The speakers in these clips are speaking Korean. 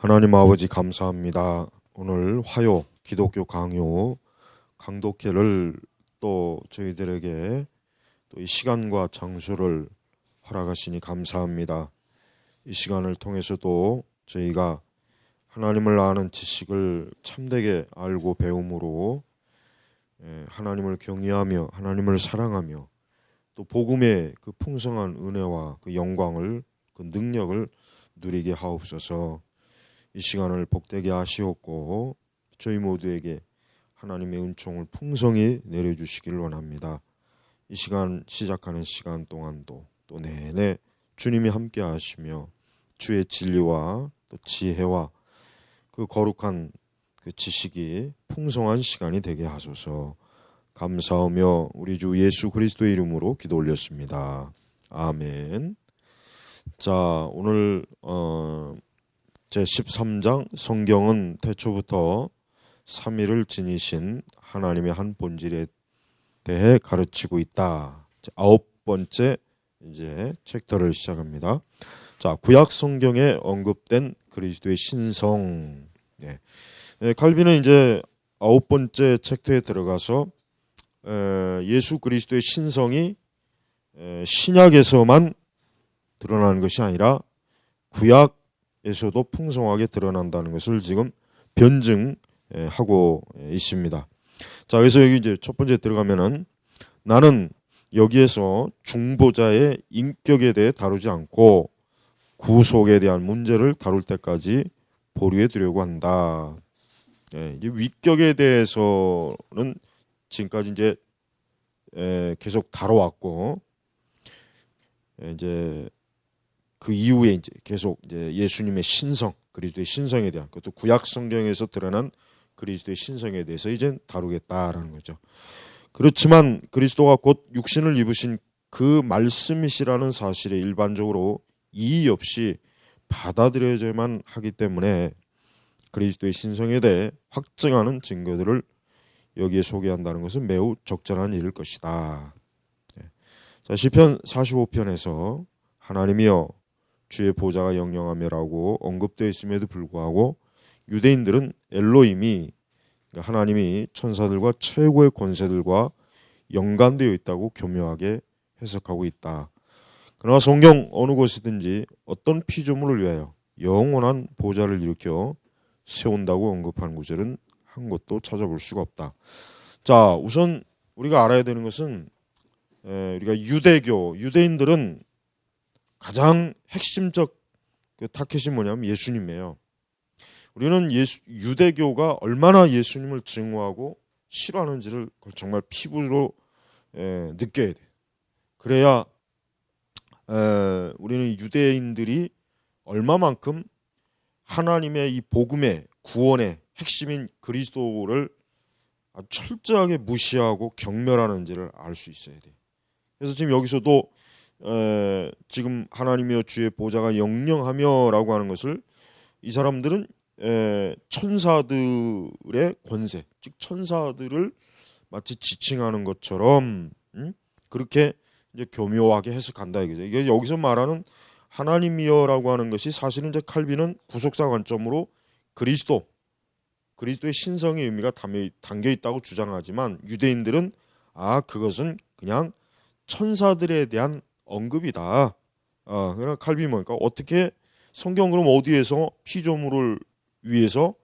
하나님 아버지 감사합니다. 오늘 화요 기독교 강요 강독회를 또 저희들에게 또 이 시간과 장소를 허락하시니 감사합니다. 이 시간을 통해서도 저희가 하나님을 아는 지식을 참되게 알고 배움으로 하나님을 경외하며 하나님을 사랑하며 또 복음의 그 풍성한 은혜와 그 영광을 그 능력을 누리게 하옵소서. 이 시간을 복되게 하시옵고 저희 모두에게 하나님의 은총을 풍성히 내려주시기를 원합니다. 이 시간 시작하는 시간 동안도 또 내내 주님이 함께 하시며 주의 진리와 또 지혜와 그 거룩한 그 지식이 풍성한 시간이 되게 하소서. 감사하며 우리 주 예수 그리스도의 이름으로 기도 올렸습니다. 아멘. 자, 오늘 제13장 성경은 태초부터 삼위를 지니신 하나님의 한 본질에 대해 가르치고 있다. 9번째 이제 챕터를 시작합니다. 자, 구약 성경에 언급된 그리스도의 신성. 칼빈은 이제 9번째 챕터에 들어가서 예수 그리스도의 신성이 신약에서만 드러나는 것이 아니라 구약에서도 풍성하게 드러난다는 것을 지금 변증하고 있습니다. 자, 그래서 여기 이제 첫 번째 들어가면은 나는 여기에서 중보자의 인격에 대해 다루지 않고 구속에 대한 문제를 다룰 때까지 보류해 두려고 한다. 이제 위격에 대해서는 지금까지 이제 계속 다뤄왔고 이제 그 이후에 이제 계속 이제 예수님의 신성, 그리스도의 신성에 대한 그것도 구약 성경에서 드러난 그리스도의 신성에 대해서 이제 다루겠다라는 거죠. 그렇지만 그리스도가 곧 육신을 입으신 그 말씀이시라는 사실에 일반적으로 이의 없이 받아들여져야만 하기 때문에 그리스도의 신성에 대해 확증하는 증거들을 여기에 소개한다는 것은 매우 적절한 일일 것이다. 자, 시편 45편에서 하나님이여 주의 보좌가 영영하며라고 언급되어 있음에도 불구하고 유대인들은 엘로힘이 그러니까 하나님이 천사들과 최고의 권세들과 연관되어 있다고 교묘하게 해석하고 있다. 그러나 성경 어느 곳이든지 어떤 피조물을 위하여 영원한 보좌를 일으켜 세운다고 언급한 구절은 한 곳도 찾아볼 수가 없다. 자, 우선 우리가 알아야 되는 것은 우리가 유대인들은 가장 핵심적 그 타켓이 뭐냐면 예수님이에요. 우리는 유대교가 얼마나 예수님을 증오하고 싫어하는지를 정말 피부로 느껴야 돼. 그래야 우리는 유대인들이 얼마만큼 하나님의 이 복음의 구원의 핵심인 그리스도를 아주 철저하게 무시하고 경멸하는지를 알 수 있어야 돼. 그래서 지금 여기서도 지금 하나님이여 주의 보좌가 영영하며라고 하는 것을 이 사람들은 천사들의 권세, 즉 천사들을 마치 지칭하는 것처럼 그렇게 이제 교묘하게 해석한다 이거죠. 이게 여기서 말하는 하나님이여라고 하는 것이 사실은 이제 칼빈은 구속사 관점으로 그리스도의 신성의 의미가 담겨 있다고 주장하지만 유대인들은 그것은 그냥 천사들에 대한 언급이다. 그러나 칼빈이 뭐니까 어떻게 성경 그럼 어디에서 피조물을 위해서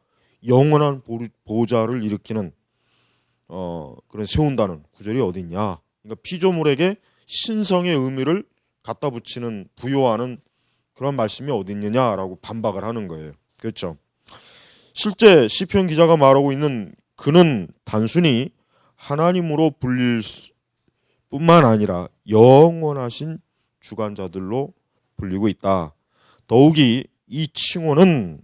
영원한 보좌를 일으키는 그런 세운다는 구절이 어디 있냐? 그러니까 피조물에게 신성의 의미를 갖다 붙이는 부여하는 그런 말씀이 어디 있느냐라고 반박을 하는 거예요. 그렇죠? 실제 시편 기자가 말하고 있는 그는 단순히 하나님으로 불릴 뿐만 아니라 영원하신 주관자들로 불리고 있다. 더욱이 이 칭호는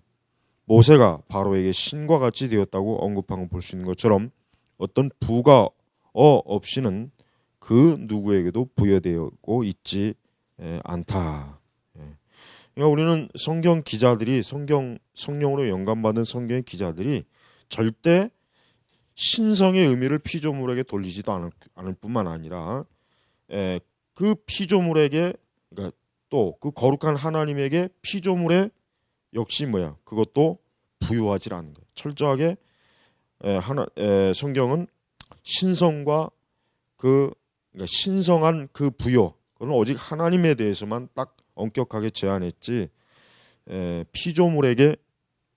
모세가 바로에게 신과 같이 되었다고 언급한 걸 볼 수 있는 것처럼 어떤 부가 없이는 그 누구에게도 부여되고 있지 않다. 그러니까 우리는 성경 기자들이 성령으로 영감받은 성경의 기자들이 절대 신성의 의미를 피조물에게 돌리지도 않을 뿐만 아니라 그 피조물에게 그러니까 또 그 거룩한 하나님에게 피조물의 역시 뭐야? 그것도 부유하지 않은 거예요. 철저하게 성경은 신성과 그러니까 신성한 그 부요, 그건 오직 하나님에 대해서만 딱 엄격하게 제한했지 피조물에게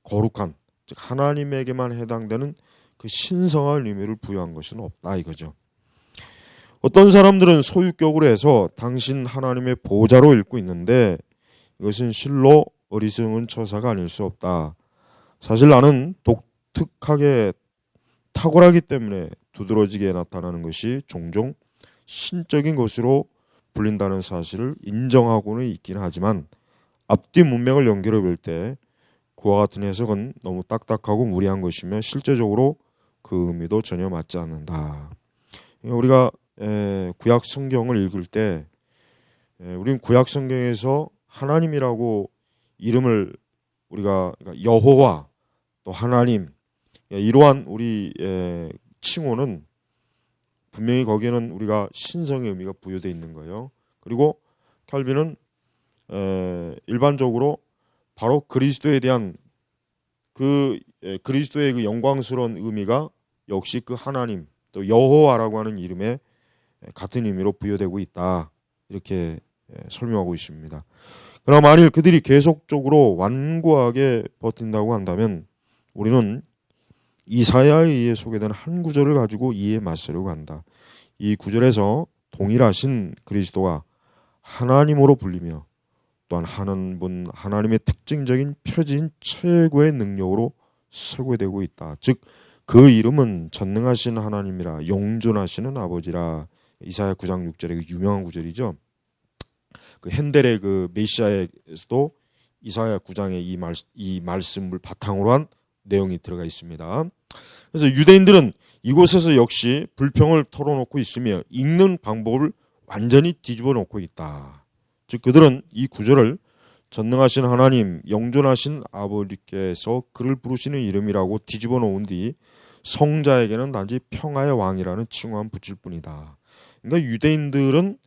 거룩한, 즉 하나님에게만 해당되는 그 신성한 의미를 부여한 것은 없다 이거죠. 어떤 사람들은 소유격으로 해서 당신 하나님의 보좌로 읽고 있는데 이것은 실로 어리석은 처사가 아닐 수 없다. 사실 나는 독특하게 탁월하기 때문에 두드러지게 나타나는 것이 종종 신적인 것으로 불린다는 사실을 인정하고는 있긴 하지만 앞뒤 문맥을 연결해 볼 때 그와 같은 해석은 너무 딱딱하고 무리한 것이며 실제적으로 그 의미도 전혀 맞지 않는다. 우리가 구약 성경을 읽을 때 우리는 구약 성경에서 하나님이라고 이름을 우리가 그러니까 여호와 또 하나님 이러한 우리 칭호는 분명히 거기에는 우리가 신성의 의미가 부여되어 있는 거예요. 그리고 칼빈은 일반적으로 바로 그리스도에 대한 그리스도의 그 영광스러운 의미가 역시 그 하나님 또 여호와라고 하는 이름에 같은 의미로 부여되고 있다. 이렇게 설명하고 있습니다. 그러나 만일 그들이 계속적으로 완고하게 버틴다고 한다면 우리는 이사야에 의해 소개된 한 구절을 가지고 이에 맞서려고 한다. 이 구절에서 동일하신 그리스도가 하나님으로 불리며 또한 하나님의 특징적인 표지인 최고의 능력으로 설계되고 있다. 즉 그 이름은 전능하신 하나님이라 용존하시는 아버지라. 이사야 9장 6절의 그 유명한 구절이죠. 그 핸델의 그 메시아에서도 이사야 9장의 이 말씀을 바탕으로 한 내용이 들어가 있습니다. 그래서 유대인들은 이곳에서 역시 불평을 털어놓고 있으며 읽는 방법을 완전히 뒤집어 놓고 있다. 즉 그들은 이 구절을 전능하신 하나님, 영존하신 아버지께서 그를 부르시는 이름이라고 뒤집어 놓은 뒤 성자에게는 단지 평화의 왕이라는 칭호만 붙일 뿐이다. 그러니까 유대인들은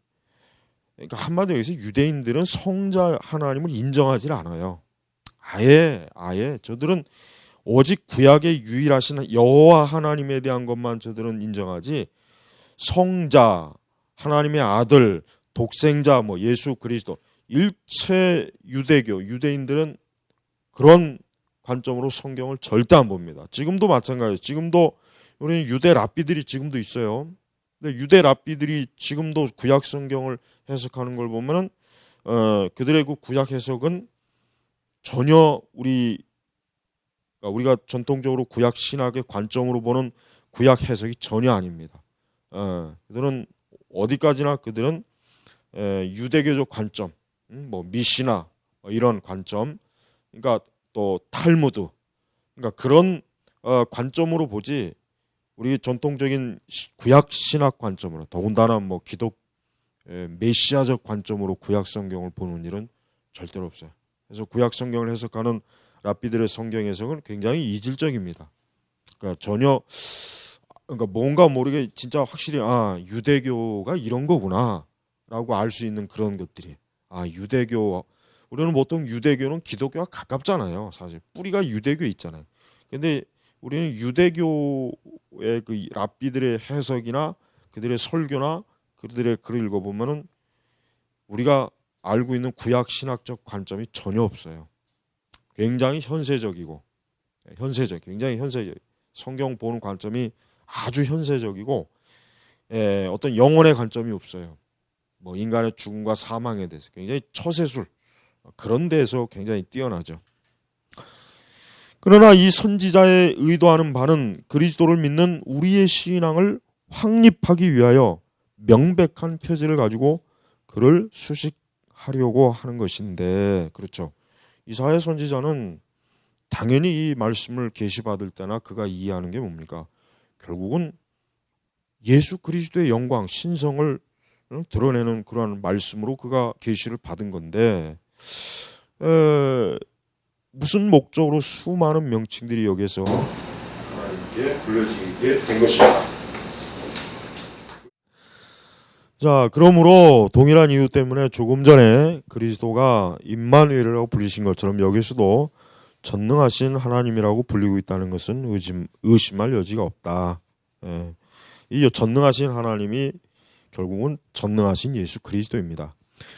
그러니까 한마디로 해서 유대인들은 성자 하나님을 인정하지 않아요. 아예 저들은 오직 구약의 유일하신 여호와 하나님에 대한 것만 저들은 인정하지 성자, 하나님의 아들, 독생자, 뭐 예수 그리스도 일체 유대인들은 그런 관점으로 성경을 절대 안 봅니다. 지금도 마찬가지예요. 지금도 우리는 유대 랍비들이 지금도 있어요. 근데 유대 랍비들이 지금도 구약 성경을 해석하는 걸 보면은 그들의 그 구약 해석은 전혀 우리가 전통적으로 구약 신학의 관점으로 보는 구약 해석이 전혀 아닙니다. 그들은 어디까지나 그들은 유대교적 관점, 뭐 미시나 이런 관점, 그러니까 또 탈무드, 그러니까 그런 관점으로 보지 우리 전통적인 구약 신학 관점으로 더군다나 뭐 메시아적 관점으로 구약 성경을 보는 일은 절대로 없어요. 그래서 구약 성경을 해석하는 랍비들의 성경 해석은 굉장히 이질적입니다. 그러니까 그러니까 뭔가 모르게 진짜 확실히 유대교가 이런 거구나라고 알 수 있는 그런 것들이 유대교 우리는 보통 유대교는 기독교와 가깝잖아요. 사실 뿌리가 유대교에 있잖아요. 근데 우리는 유대교의 그 랍비들의 해석이나 그들의 설교나 그들의 글을 읽어보면은 우리가 알고 있는 구약 신학적 관점이 전혀 없어요. 굉장히 현세적이고 굉장히 현세적. 성경 보는 관점이 아주 현세적이고 어떤 영혼의 관점이 없어요. 뭐 인간의 죽음과 사망에 대해서 굉장히 처세술 그런 데에서 굉장히 뛰어나죠. 그러나 이 선지자의 의도하는 바는 그리스도를 믿는 우리의 신앙을 확립하기 위하여 명백한 표지를 가지고 그를 수식하려고 하는 것인데, 그렇죠. 이사야 선지자는 당연히 이 말씀을 계시받을 때나 그가 이해하는 게 뭡니까? 결국은 예수 그리스도의 영광, 신성을 드러내는 그러한 말씀으로 그가 계시를 받은 건데 무슨 목적으로 수많은 명칭들이 여기서 하나님께 불려지게 된 것입니다. 자, 그러므로 동일한 이유 때문에 조금 전에 그리스도가 임마누엘이라고 불리신 것처럼 여기서도 전능하신 하나님이라고 불리고 있다는 것은 의심할 여지가 없다. 예. 이 전능하신 하나님이 결국은 전능하신 예수 그리스도입니다.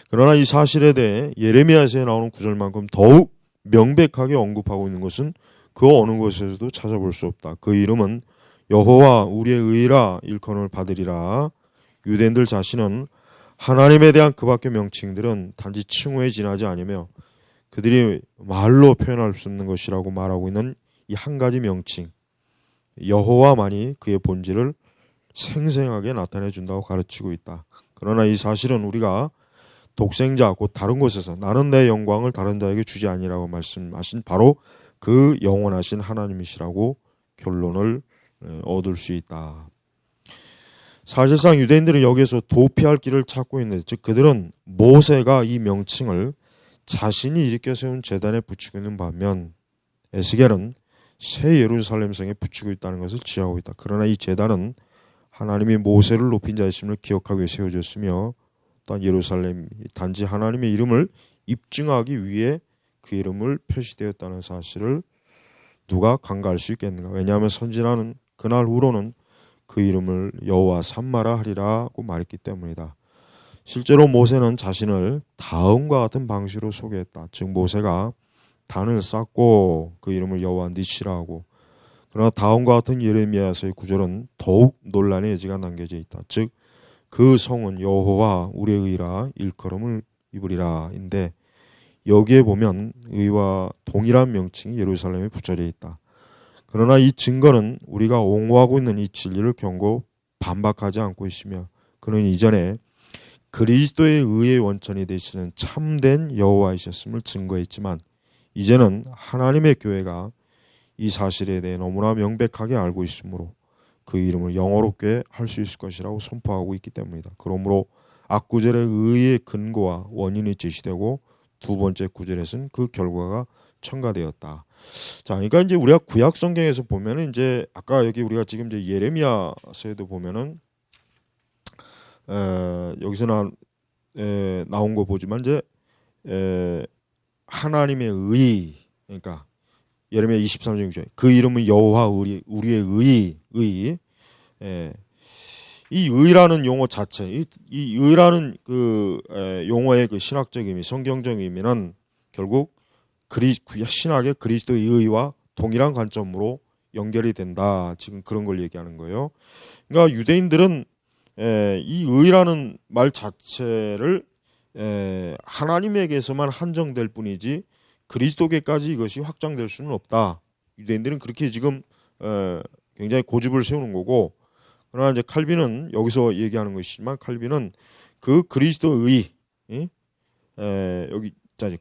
그러나 이 사실에 대해 예레미야서에 나오는 구절만큼 더욱 명백하게 언급하고 있는 것은 그 어느 곳에서도 찾아볼 수 없다. 그 이름은 여호와 우리의 의라 일컬음을 받으리라. 유대인들 자신은 하나님에 대한 그 밖의 명칭들은 단지 칭호에 지나지 않으며 그들이 말로 표현할 수 없는 것이라고 말하고 있는 이 한 가지 명칭 여호와만이 그의 본질을 생생하게 나타내 준다고 가르치고 있다. 그러나 이 사실은 우리가 독생자 곧 다른 곳에서 나는 내 영광을 다른 자에게 주지 아니라고 말씀하신 바로 그 영원하신 하나님이시라고 결론을 얻을 수 있다. 사실상 유대인들은 여기에서 도피할 길을 찾고 있는데, 즉 그들은 모세가 이 명칭을 자신이 일으켜 세운 제단에 붙이고 있는 반면 에스겔은 새 예루살렘 성에 붙이고 있다는 것을 지하고 있다. 그러나 이 제단은 하나님이 모세를 높인 자이심을 기억하기 위해 세워졌으며 또한 예루살렘이 단지 하나님의 이름을 입증하기 위해 그 이름을 표시되었다는 사실을 누가 간과할 수 있겠는가. 왜냐하면 선지자는 그날 후로는 그 이름을 여호와 삼마라 하리라고 말했기 때문이다. 실제로 모세는 자신을 다음과 같은 방식으로 소개했다. 즉 모세가 단을 쌓고 그 이름을 여호와 니시라 하고, 그러나 다음과 같은 예레미야서의 구절은 더욱 논란의 여지가 남겨져 있다. 즉 그 성은 여호와 우리의 의라 일컬음을 입으리라 인데, 여기에 보면 의와 동일한 명칭이 예루살렘에 붙여져 있다. 그러나 이 증거는 우리가 옹호하고 있는 이 진리를 경고 반박하지 않고 있으며, 그는 이전에 그리스도의 의의 원천이 되시는 참된 여호와이셨음을 증거했지만 이제는 하나님의 교회가 이 사실에 대해 너무나 명백하게 알고 있으므로 그 이름을 영어롭게 할 수 있을 것이라고 선포하고 있기 때문이다. 그러므로 앞구절의 의의 근거와 원인이 제시되고 두 번째 구절에서는 그 결과가 첨가되었다. 자, 그러니까 이제 우리가 구약 성경에서 보면은 이제 아까 여기 우리가 지금 이제 예레미야서에도 보면은 여기서 나온 거 보지만 이제 하나님의 의, 그러니까 예레미야 23장 6절 그 이름은 여호와 우리의 의. 이 의라는 용어 자체, 이 의라는 그 용어의 그 신학적 의미, 성경적 의미는 결국 신학의 그리스도의 의와 동일한 관점으로 연결이 된다. 지금 그런 걸 얘기하는 거예요. 그러니까 유대인들은 이 의라는 말 자체를 하나님에게서만 한정될 뿐이지 그리스도께까지 이것이 확장될 수는 없다. 유대인들은 그렇게 지금 굉장히 고집을 세우는 거고, 그러나 이제 칼빈은 여기서 얘기하는 것이지만 칼빈은 그 그리스도의 여기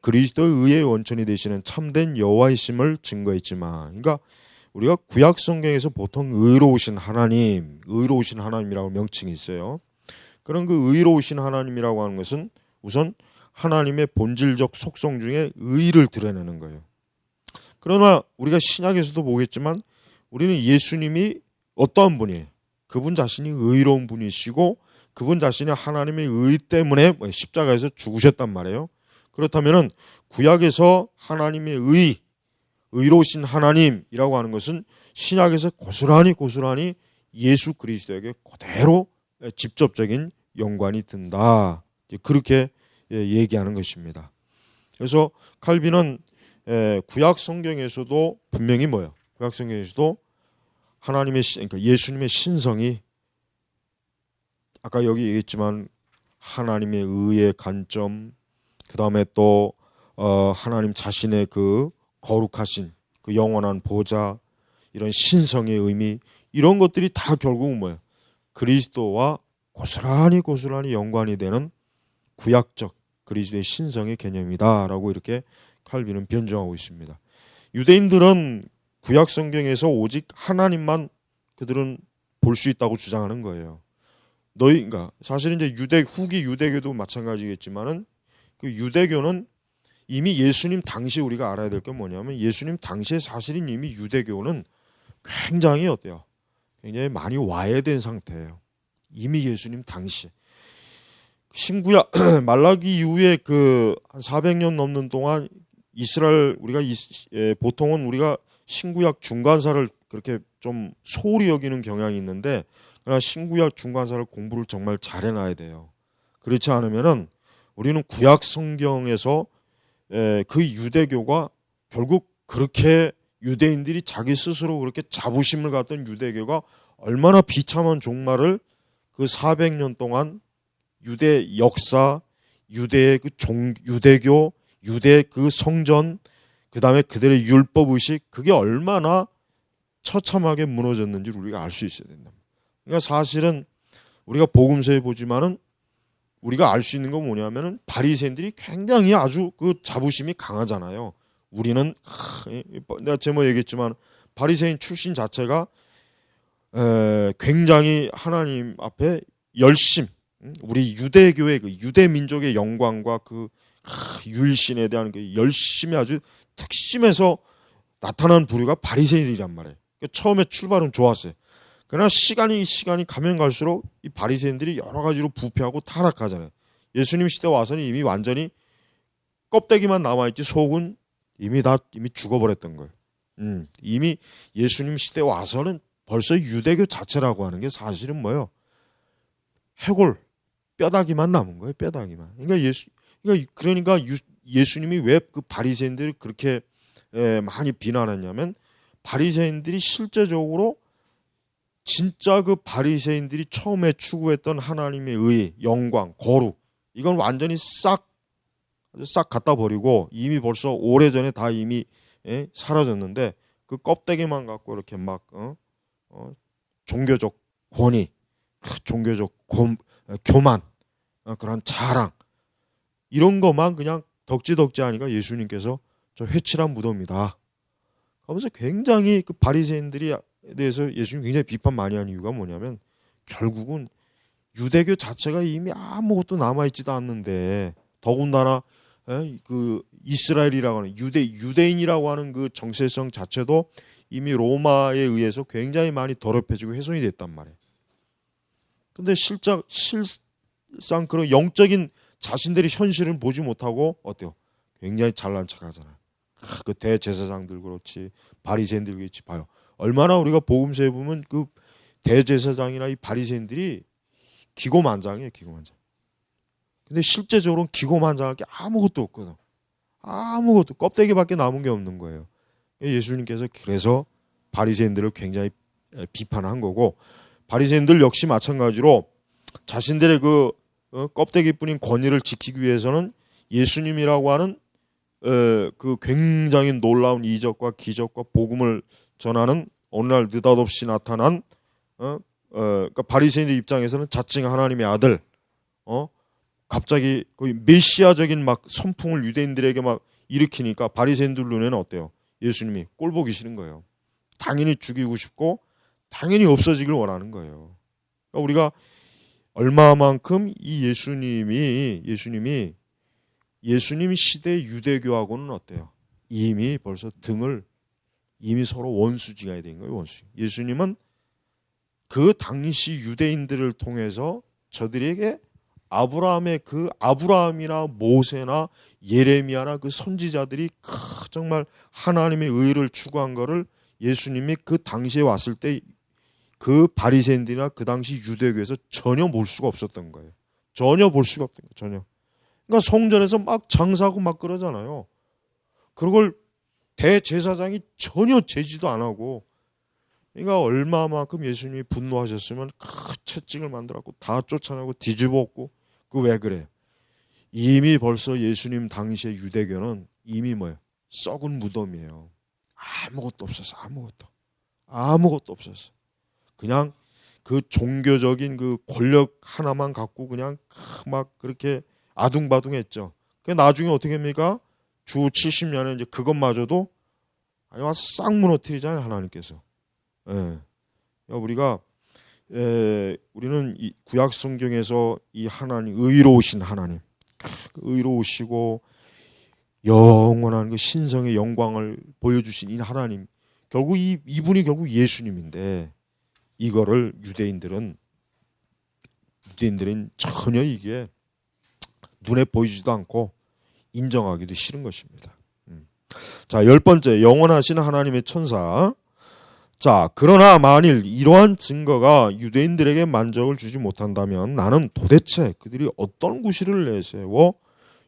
그리스도의 의의 원천이 되시는 참된 여호와이심을 증거했지만, 그러니까 우리가 구약 성경에서 보통 의로우신 하나님이라고 명칭이 있어요. 그런 그 의로우신 하나님이라고 하는 것은 우선 하나님의 본질적 속성 중에 의를 드러내는 거예요. 그러나 우리가 신약에서도 보겠지만 우리는 예수님이 어떠한 분이에요? 그분 자신이 의로운 분이시고 그분 자신이 하나님의 의 때문에 십자가에서 죽으셨단 말이에요. 그렇다면은 구약에서 하나님의 의로우신 하나님이라고 하는 것은 신약에서 고스란히 예수 그리스도에게 그대로 직접적인 연관이 든다. 그렇게 얘기하는 것입니다. 그래서 칼빈은 구약 성경에서도 분명히 구약 성경에서도 그러니까 예수님의 신성이 아까 여기 얘기했지만 하나님의 의의 관점, 그 다음에 또 하나님 자신의 그 거룩하신 그 영원한 보좌, 이런 신성의 의미, 이런 것들이 다 결국은 그리스도와 고스란히 연관이 되는 구약적 그리스도의 신성의 개념이다라고 이렇게 칼빈은 변증하고 있습니다. 유대인들은 구약 성경에서 오직 하나님만 그들은 볼 수 있다고 주장하는 거예요. 그러니까 사실은 이제 후기 유대교도 마찬가지겠지만은 그 유대교는 이미 예수님 당시 우리가 알아야 될 게 뭐냐면 예수님 당시에 사실은 이미 유대교는 굉장히 어때요? 굉장히 많이 와해된 상태예요. 이미 예수님 당시. 신구약 말라기 이후에 그 한 400년 넘는 동안 이스라엘 우리가 보통은 우리가 신구약 중간사를 그렇게 좀 소홀히 여기는 경향이 있는데, 그러나 신구약 중간사를 공부를 정말 잘해놔야 돼요. 그렇지 않으면은 우리는 구약 성경에서 그 유대교가 결국 그렇게 유대인들이 자기 스스로 그렇게 자부심을 갖던 유대교가 얼마나 비참한 종말을 그 400년 동안 유대 역사, 유대의 그 유대교, 유대 그 성전, 그 다음에 그들의 율법 의식, 그게 얼마나 처참하게 무너졌는지를 우리가 알 수 있어야 된다. 그러니까 사실은 우리가 복음서에 보지만은 우리가 알 수 있는 건 뭐냐면은 바리새인들이 굉장히 아주 그 자부심이 강하잖아요. 우리는 내가 제목 얘기했지만 바리새인 출신 자체가 굉장히 하나님 앞에 열심, 우리 유대교의 그 유대 민족의 영광과 그 율신에 대한 그 열심이 아주 특심해서 나타난 부류가 바리새인이란 말이에요. 그러니까 처음에 출발은 좋았어요. 그러나 시간이 가면 갈수록 이 바리새인들이 여러 가지로 부패하고 타락하잖아요. 예수님 시대 와서는 이미 완전히 껍데기만 남아있지 속은 이미 죽어버렸던 거예요. 이미 예수님 시대 와서는 벌써 유대교 자체라고 하는 게 사실은 뭐예요? 해골, 뼈다귀만 남은 거예요. 뼈다귀만. 그러니까 예수님이 왜 그 바리새인들을 그렇게 많이 비난했냐면, 바리새인들이 실제적으로 진짜 그 바리새인들이 처음에 추구했던 하나님의 의, 영광, 거룩, 이건 완전히 싹 갖다 버리고 이미 벌써 오래전에 다 이미 사라졌는데, 그 껍데기만 갖고 이렇게 막 종교적 권위, 종교적 교만, 그런 자랑, 이런 것만 그냥 덕지덕지 하니까 예수님께서 저 회칠한 무덤이다 하면서 굉장히 그 바리새인들이 대해서 예수님 굉장히 비판 많이 한 이유가 뭐냐면, 결국은 유대교 자체가 이미 아무것도 남아있지도 않는데, 더군다나 그 이스라엘이라고 하는 유대인이라고 하는 그 정체성 자체도 이미 로마에 의해서 굉장히 많이 더럽혀지고 훼손이 됐단 말이에요. 근데 실상 그런 영적인 자신들의 현실을 보지 못하고 어때요? 굉장히 잘난 척하잖아요. 그 대제사장들 그렇지, 바리새인들 그렇지. 봐요. 얼마나 우리가 복음서에 보면 그 대제사장이나 이 바리새인들이 기고만장이에요, 기고만장. 근데 실제적으로는 기고만장할 게 아무것도 없거든. 아무것도 껍데기밖에 남은 게 없는 거예요. 예수님께서 그래서 바리새인들을 굉장히 비판한 거고, 바리새인들 역시 마찬가지로 자신들의 그 껍데기뿐인 권위를 지키기 위해서는 예수님이라고 하는 그 굉장히 놀라운 이적과 기적과 복음을 전하는 오늘날 느닷없이 나타난 그러니까 바리새인들 입장에서는 자칭 하나님의 아들, 갑자기 거의 메시아적인 막 선풍을 유대인들에게 막 일으키니까 바리새인들 눈에는 어때요? 예수님이 꼴 보기 싫은 거예요. 당연히 죽이고 싶고 당연히 없어지길 원하는 거예요. 그러니까 우리가 얼마만큼 이 예수님 시대의 유대교하고는 어때요? 이미 벌써 이미 서로 원수지간이 된 거예요. 원수. 예수님은 그 당시 유대인들을 통해서 저들에게 아브라함이나 모세나 예레미야나 그 선지자들이 정말 하나님의 의를 추구한 거를 예수님이 그 당시에 왔을 때 그 바리새인들이나 그 당시 유대교에서 전혀 볼 수가 없었던 거예요. 전혀 볼 수가 없던 거예요. 전혀. 그러니까 성전에서 막 장사하고 막 그러잖아요. 그걸 대제사장이 전혀 제지도 안 하고, 그러니까 얼마만큼 예수님이 분노하셨으면 채찍을 만들었고 다 쫓아내고 뒤집어 엎고. 그 왜 그래? 이미 벌써 예수님 당시의 유대교는 이미 뭐예요? 썩은 무덤이에요. 아무것도 없었어. 아무것도 없었어. 그냥 그 종교적인 그 권력 하나만 갖고 그냥 막 그렇게 아둥바둥했죠. 그 나중에 어떻게 합니까? 주 70년에 이제 그것마저도 아주 싹 무너뜨리잖아요, 하나님께서. 예. 우리는 이 구약 성경에서 이 하나님, 의로우신 하나님, 의로우시고 영원한 그 신성의 영광을 보여주신 이 하나님, 결국 이분이 결국 예수님인데, 이거를 유대인들은 전혀 이게 눈에 보이지도 않고 인정하기도 싫은 것입니다. 자, 10번째, 영원하신 하나님의 천사. 자, 그러나 만일 이러한 증거가 유대인들에게 만족을 주지 못한다면 나는 도대체 그들이 어떤 구실을 내세워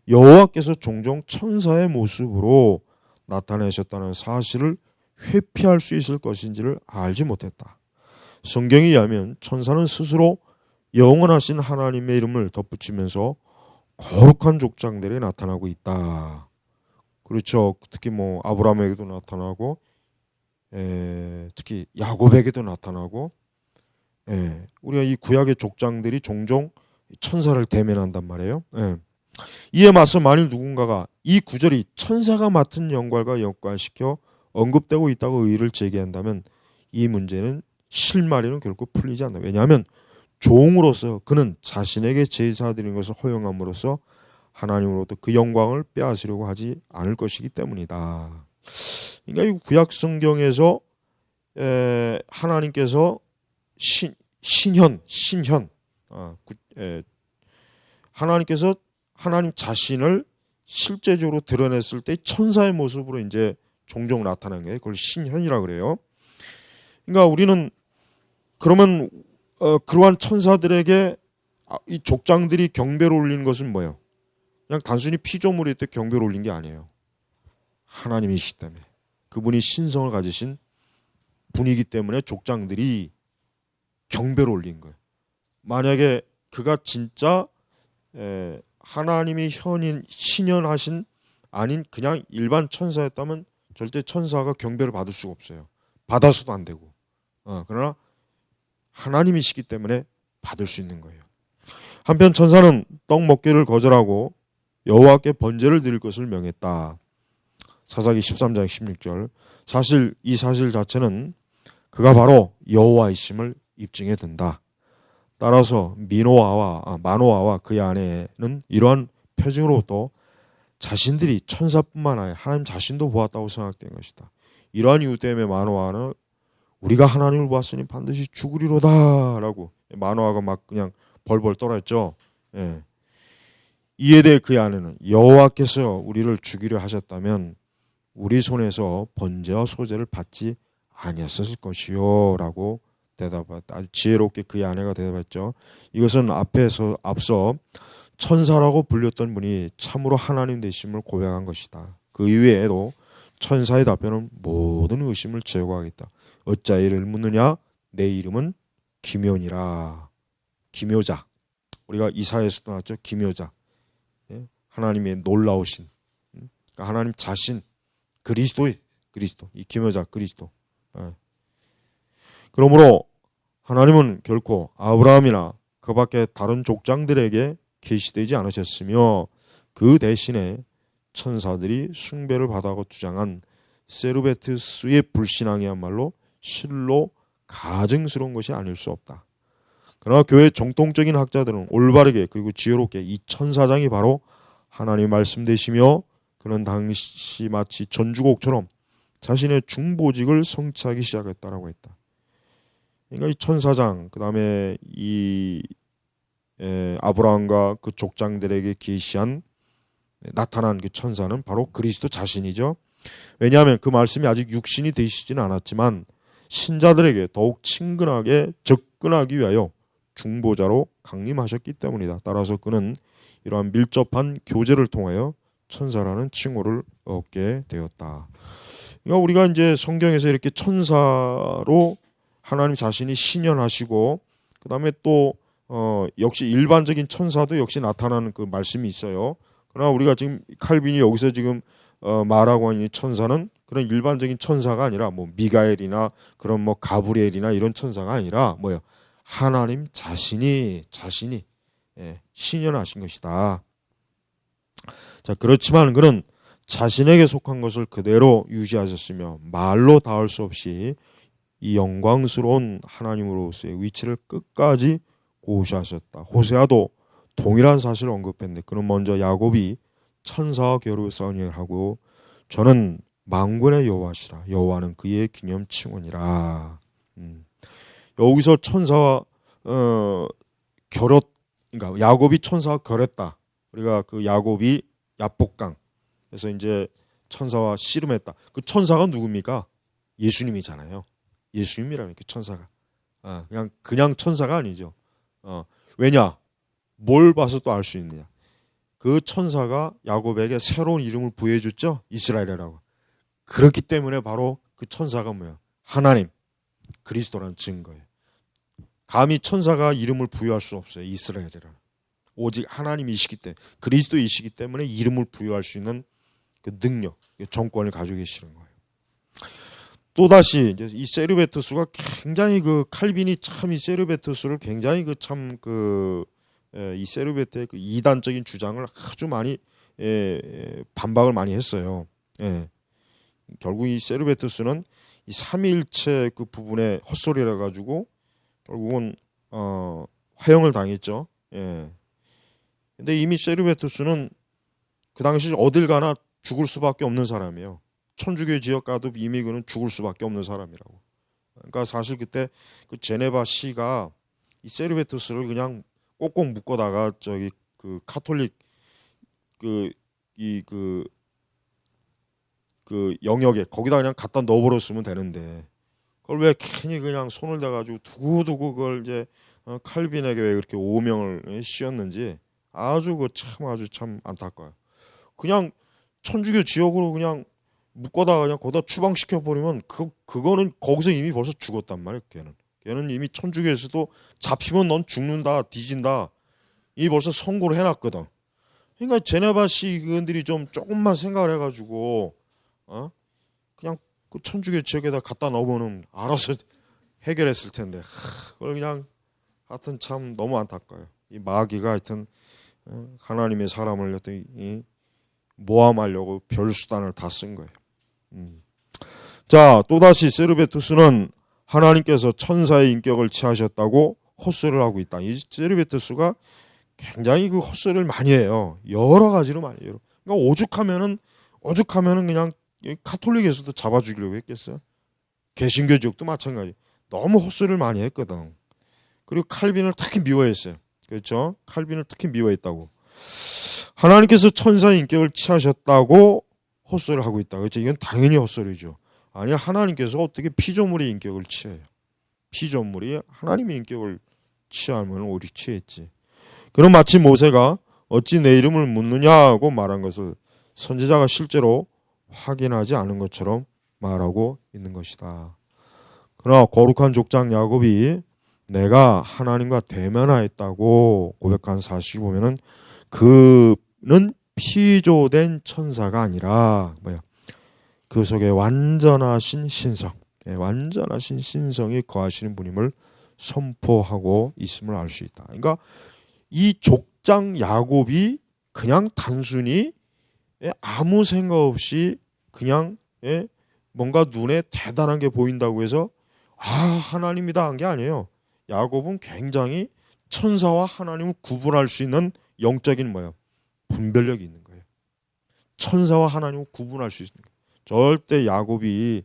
여호와께서 종종 천사의 모습으로 나타내셨다는 사실을 회피할 수 있을 것인지를 알지 못했다. 성경에 의하면 천사는 스스로 영원하신 하나님의 이름을 덧붙이면서 거룩한 족장들에 나타나고 있다. 그렇죠. 특히 뭐 아브라함에게도 나타나고, 특히 야곱에게도 나타나고, 우리가 이 구약의 족장들이 종종 천사를 대면한단 말이에요. 이에 맞서 만일 누군가가 이 구절이 천사가 맡은 영광과 연관시켜 언급되고 있다고 의의를 제기한다면 이 문제는 실마리는 결코 풀리지 않는다. 왜냐하면 종으로서 그는 자신에게 제사 드리는 것을 허용함으로써 하나님으로부터 그 영광을 빼앗으려고 하지 않을 것이기 때문이다. 그러니까 이 구약 성경에서 하나님께서 신현 하나님께서 하나님 자신을 실제적으로 드러냈을 때 천사의 모습으로 이제 종종 나타난 거예요. 그걸 신현이라고 그래요. 그러니까 우리는 그러면 그러한 천사들에게 이 족장들이 경배를 올리는 것은 뭐예요? 그냥 단순히 피조물일 때 경배를 올린 게 아니에요. 하나님이시기 때문에. 그분이 신성을 가지신 분이기 때문에 족장들이 경배를 올린 거예요. 만약에 그가 진짜 하나님이 신현하신 아닌 그냥 일반 천사였다면 절대 천사가 경배를 받을 수가 없어요. 받아서도 안 되고. 그러나 하나님이시기 때문에 받을 수 있는 거예요. 한편 천사는 떡 먹기를 거절하고 여호와께 번제를 드릴 것을 명했다. 사사기 13장 16절. 사실 이 사실 자체는 그가 바로 여호와이심을 입증해 든다. 따라서 마노아와 그의 아내는 이러한 표징으로부터 자신들이 천사뿐만 아니라 하나님 자신도 보았다고 생각된 것이다. 이러한 이유 때문에 마노아는 우리가 하나님을 보았으니 반드시 죽으리로다 라고 마노아가 막 그냥 벌벌 떨었죠. 이에 대해 그의 아내는 여호와께서 우리를 죽이려 하셨다면 우리 손에서 번제와 소제를 받지 아니었을 것이요 라고 대답했다. 아주 지혜롭게 그의 아내가 대답했죠. 이것은 앞서 천사라고 불렸던 분이 참으로 하나님 되심을 고백한 것이다. 그 이외에도 천사의 답변은 모든 의심을 제거하겠다. 어찌하여 이를 묻느냐? 내 이름은 기묘니라. 기묘자. 우리가 이사야에서도 나왔죠. 기묘자. 하나님의 놀라우신, 그러니까 하나님 자신, 그리스도, 이 기묘자 그리스도. 그러므로 하나님은 결코 아브라함이나 그 밖에 다른 족장들에게 계시되지 않으셨으며 그 대신에 천사들이 숭배를 받아고 주장한 세르베트스의 불신앙이야말로 실로 가증스러운 것이 아닐 수 없다. 그러나 교회 정통적인 학자들은 올바르게 그리고 지혜롭게 이 천사장이 바로 하나님의 말씀 되시며 그는 당시 마치 전주곡처럼 자신의 중보직을 성취하기 시작했다라고 했다. 그러니까 이 천사장, 그 다음에 이 아브라함과 그 족장들에게 계시한 나타난 그 천사는 바로 그리스도 자신이죠. 왜냐하면 그 말씀이 아직 육신이 되시지는 않았지만 신자들에게 더욱 친근하게 접근하기 위하여 중보자로 강림하셨기 때문이다. 따라서 그는 이러한 밀접한 교제를 통하여 천사라는 칭호를 얻게 되었다. 그러니까 우리가 이제 성경에서 이렇게 천사로 하나님 자신이 신현하시고 그 다음에 또 역시 일반적인 천사도 역시 나타나는 그 말씀이 있어요. 그러나 우리가 지금 칼빈이 여기서 지금 말하고 있는 천사는 그런 일반적인 천사가 아니라 뭐 미가엘이나 그런 뭐 가브리엘이나 이런 천사가 아니라 뭐요? 하나님 자신이 신현하신 것이다. 자, 그렇지만 그는 자신에게 속한 것을 그대로 유지하셨으며 말로 닿을 수 없이 이 영광스러운 하나님으로서의 위치를 끝까지 고시하셨다. 호세아도 동일한 사실을 언급했는데 그는 먼저 야곱이 천사와 겨루어 싸우니 하고 저는 만군의 여호와시라. 여호와는 그의 기념 칭언이라. 여기서 천사와 그러니까 야곱이 천사와 결했다. 우리가 그 야곱이 야복강 그래서 이제 천사와 씨름했다. 그 천사가 누굽니까? 예수님이잖아요. 예수님이라면 그 천사가 그냥 천사가 아니죠. 왜냐? 뭘 봐서 또 알 수 있느냐? 그 천사가 야곱에게 새로운 이름을 부여해줬죠. 이스라엘이라고. 그렇기 때문에 바로 그 천사가 뭐야? 하나님, 그리스도라는 증거예요. 감히 천사가 이름을 부여할 수 없어요. 이스라엘이라. 오직 하나님이시기 때문에 그리스도이시기 때문에 이름을 부여할 수 있는 그 능력, 그 정권을 가지고 계시는 거예요. 또다시 이제 이 세르베투스가 굉장히 그 칼빈이 참 이 세르베투스를 굉장히 이 세르베트의 그 이단적인 주장을 아주 많이 반박을 많이 했어요. 결국 이 세르베투스는 이 삼위일체 그 부분에 헛소리를 해가지고 결국은 화형을 당했죠. 근데 이미 세르베투스는 그 당시 어딜 가나 죽을 수밖에 없는 사람이에요. 천주교 지역 가도 이미 그는 죽을 수밖에 없는 사람이라고. 그러니까 사실 그때 그 제네바 시가 이 세르베투스를 그냥 꼭꼭 묶어다가 저기 그 카톨릭 그 영역에 거기다 그냥 갖다 넣어버렸으면 되는데 그걸 왜 괜히 그냥 손을 대가지고 두고두고 그걸 이제 칼빈에게 왜 그렇게 오명을 씌웠는지 아주 참 안타까워요. 그냥 천주교 지역으로 그냥 묶어다가 그냥 거기다 추방시켜 버리면 그거는 거기서 이미 벌써 죽었단 말이에요. 걔는 이미 천주교에서도 잡히면 넌 죽는다, 뒤진다. 이미 벌써 선고를 해놨거든. 그러니까 제네바 시의원들이 조금만 생각을 해가지고 그냥 그 천주교 지역에다 갖다 넣으면은 알아서 해결했을 텐데 그걸 그냥 하여튼 참 너무 안타까워요. 이 마귀가 하여튼 하나님의 사람을 하여튼 모함하려고 별 수단을 다 쓴 거예요. 자, 또다시 세르베투스는 하나님께서 천사의 인격을 취하셨다고 헛소리를 하고 있다. 이 세르베투스가 굉장히 그 헛소리를 많이 해요. 여러 가지로 많이 해요. 그러니까 오죽하면은 그냥 카톨릭에서도 잡아 죽이려고 했겠어요. 개신교 지역도 마찬가지. 너무 헛소리를 많이 했거든. 그리고 칼빈을 특히 미워했어요. 그렇죠? 칼빈을 특히 미워했다고. 하나님께서 천사의 인격을 취하셨다고 헛소리를 하고 있다. 그렇죠? 이건 당연히 헛소리죠. 아니, 하나님께서 어떻게 피조물의 인격을 취해요? 피조물이 하나님의 인격을 취하면 오히려 취했지. 그럼 마치 모세가 어찌 내 이름을 묻느냐고 말한 것을 선지자가 실제로 확인하지 않은 것처럼 말하고 있는 것이다. 그러나 거룩한 족장 야곱이 내가 하나님과 대면하였다고 고백한 사실을 보면은 그는 피조된 천사가 아니라 그 속에 완전하신 신성, 완전하신 신성이 거하시는 분임을 선포하고 있음을 알 수 있다. 그러니까 이 족장 야곱이 그냥 단순히 아무 생각 없이 그냥 뭔가 눈에 대단한 게 보인다고 해서 하나님이다 한 게 아니에요. 야곱은 굉장히 천사와 하나님을 구분할 수 있는 영적인 분별력이 있는 거예요. 천사와 하나님을 구분할 수 있는 거예요. 절대 야곱이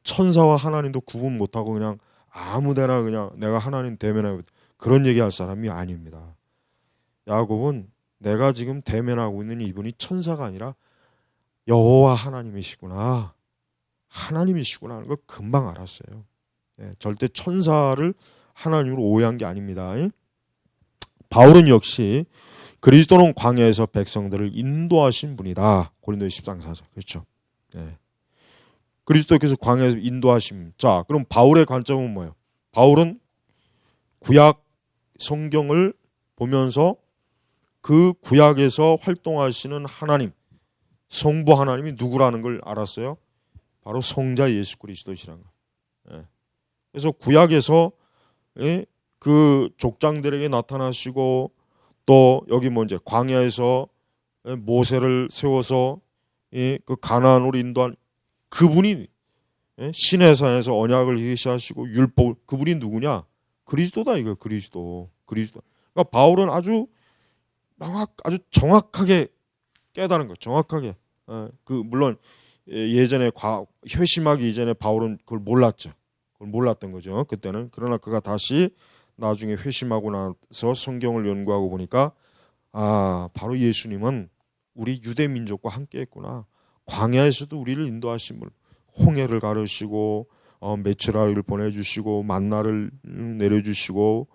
천사와 하나님도 구분 못하고 그냥 아무데나 그냥 내가 하나님 대면하고 그런 얘기할 사람이 아닙니다. 야곱은 내가 지금 대면하고 있는 이분이 천사가 아니라 여호와 하나님이시구나. 하나님이시구나 하는 걸 금방 알았어요. 절대 천사를 하나님으로 오해한 게 아닙니다. 바울은 역시 그리스도는 광야에서 백성들을 인도하신 분이다. 고린도서 13장 4절. 그렇죠. 그리스도께서 광야에서 인도하심. 자, 그럼 바울의 관점은 뭐예요? 바울은 구약 성경을 보면서 그 구약에서 활동하시는 하나님, 성부 하나님이 누구라는 걸 알았어요. 바로 성자 예수 그리스도시라는 거. 그래서 구약에서 그 족장들에게 나타나시고 또 여기 이제 광야에서 모세를 세워서 그 가나안으로 인도한 그분이 시내산에서 언약을 계시하시고 율법 그분이 누구냐? 그리스도다 이거 그리스도. 그러니까 바울은 아주 정확하게 깨달은 거. 정확하게. 물론 예전에 회심하기 이전에 바울은 그걸 몰랐죠. 그걸 몰랐던 거죠. 그때는. 그러나 그가 다시 나중에 회심하고 나서 성경을 연구하고 보니까 바로 예수님은 우리 유대 민족과 함께했구나. 광야에서도 우리를 인도하심을, 홍해를 가르시고 메추라기를 보내주시고 만나를 내려주시고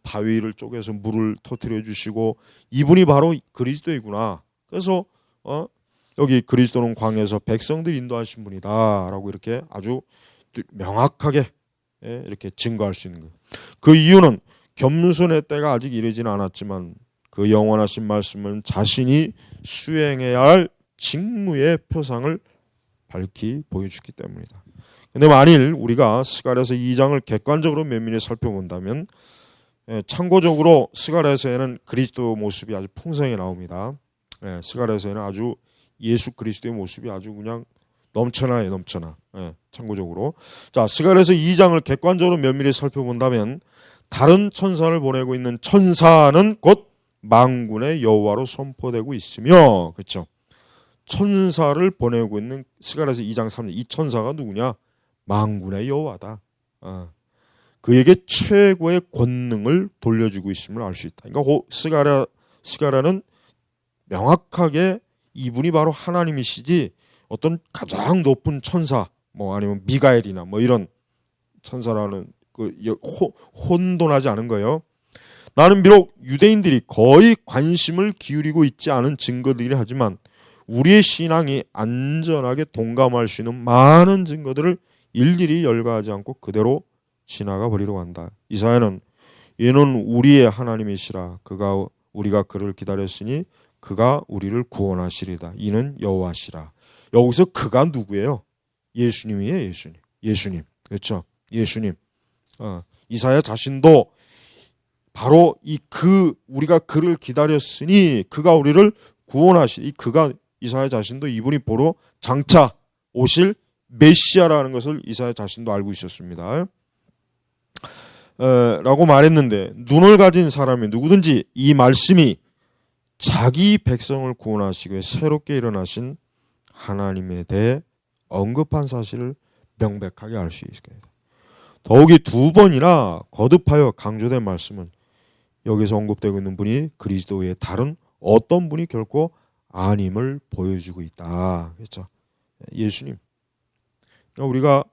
바위를 쪼개서 물을 터뜨려 주시고, 이분이 바로 그리스도이구나. 그래서 여기 그리스도는 광야에서 백성들 인도하신 분이다라고 이렇게 아주 명확하게 이렇게 증거할 수 있는 거예요. 그 이유는 겸손의 때가 아직 이르지는 않았지만 그 영원하신 말씀은 자신이 수행해야 할 직무의 표상을 밝히 보여주기 때문이다. 근데 만일 우리가 스가랴서 2장을 객관적으로 면밀히 살펴본다면 참고적으로 스가랴서에는 그리스도 모습이 아주 풍성히 나옵니다. 스가랴서에는 아주 예수 그리스도의 모습이 아주 그냥 넘쳐나요, 넘쳐나. 참고적으로. 자, 스가랴서 2장을 객관적으로 면밀히 살펴본다면 다른 천사를 보내고 있는 천사는 곧 만군의 여호와로 선포되고 있으며, 그렇죠? 천사를 보내고 있는 스가랴서 2장 3절, 이 천사가 누구냐? 만군의 여호와다. 그에게 최고의 권능을 돌려주고 있음을 알 수 있다. 그러니까 스가랴는 명확하게 이분이 바로 하나님이시지 어떤 가장 높은 천사, 뭐 아니면 미가엘이나 뭐 이런 천사라는 혼돈하지 않은 거예요. 나는 비록 유대인들이 거의 관심을 기울이고 있지 않은 증거들이긴 하지만 우리의 신앙이 안전하게 동감할 수 있는 많은 증거들을 일일이 열거하지 않고 그대로 지나가 버리려고 한다. 이사야는 이는 우리의 하나님이시라. 우리가 그를 기다렸으니 그가 우리를 구원하시리다. 이는 여호와시라. 여기서 그가 누구예요? 예수님이에요. 예수님. 그렇죠? 예수님. 이사야 자신도 바로 우리가 그를 기다렸으니 그가 우리를 구원하시리. 이사야 자신도 이분이 바로 장차 오실 메시아라는 것을 이사야 자신도 알고 있었습니다. 라고 말했는데, 눈을 가진 사람이 누구든지 이 말씀이 자기 백성을 구원하시기 위해 새롭게 일어나신 하나님에 대해 언급한 사실을 명백하게 알 수 있을 겁니다. 더욱이 두 번이나 거듭하여 강조된 말씀은 여기서 언급되고 있는 분이 그리스도 외에 다른 어떤 분이 결코 아님을 보여주고 있다. 그렇죠? 예수님. 그러니까 우리가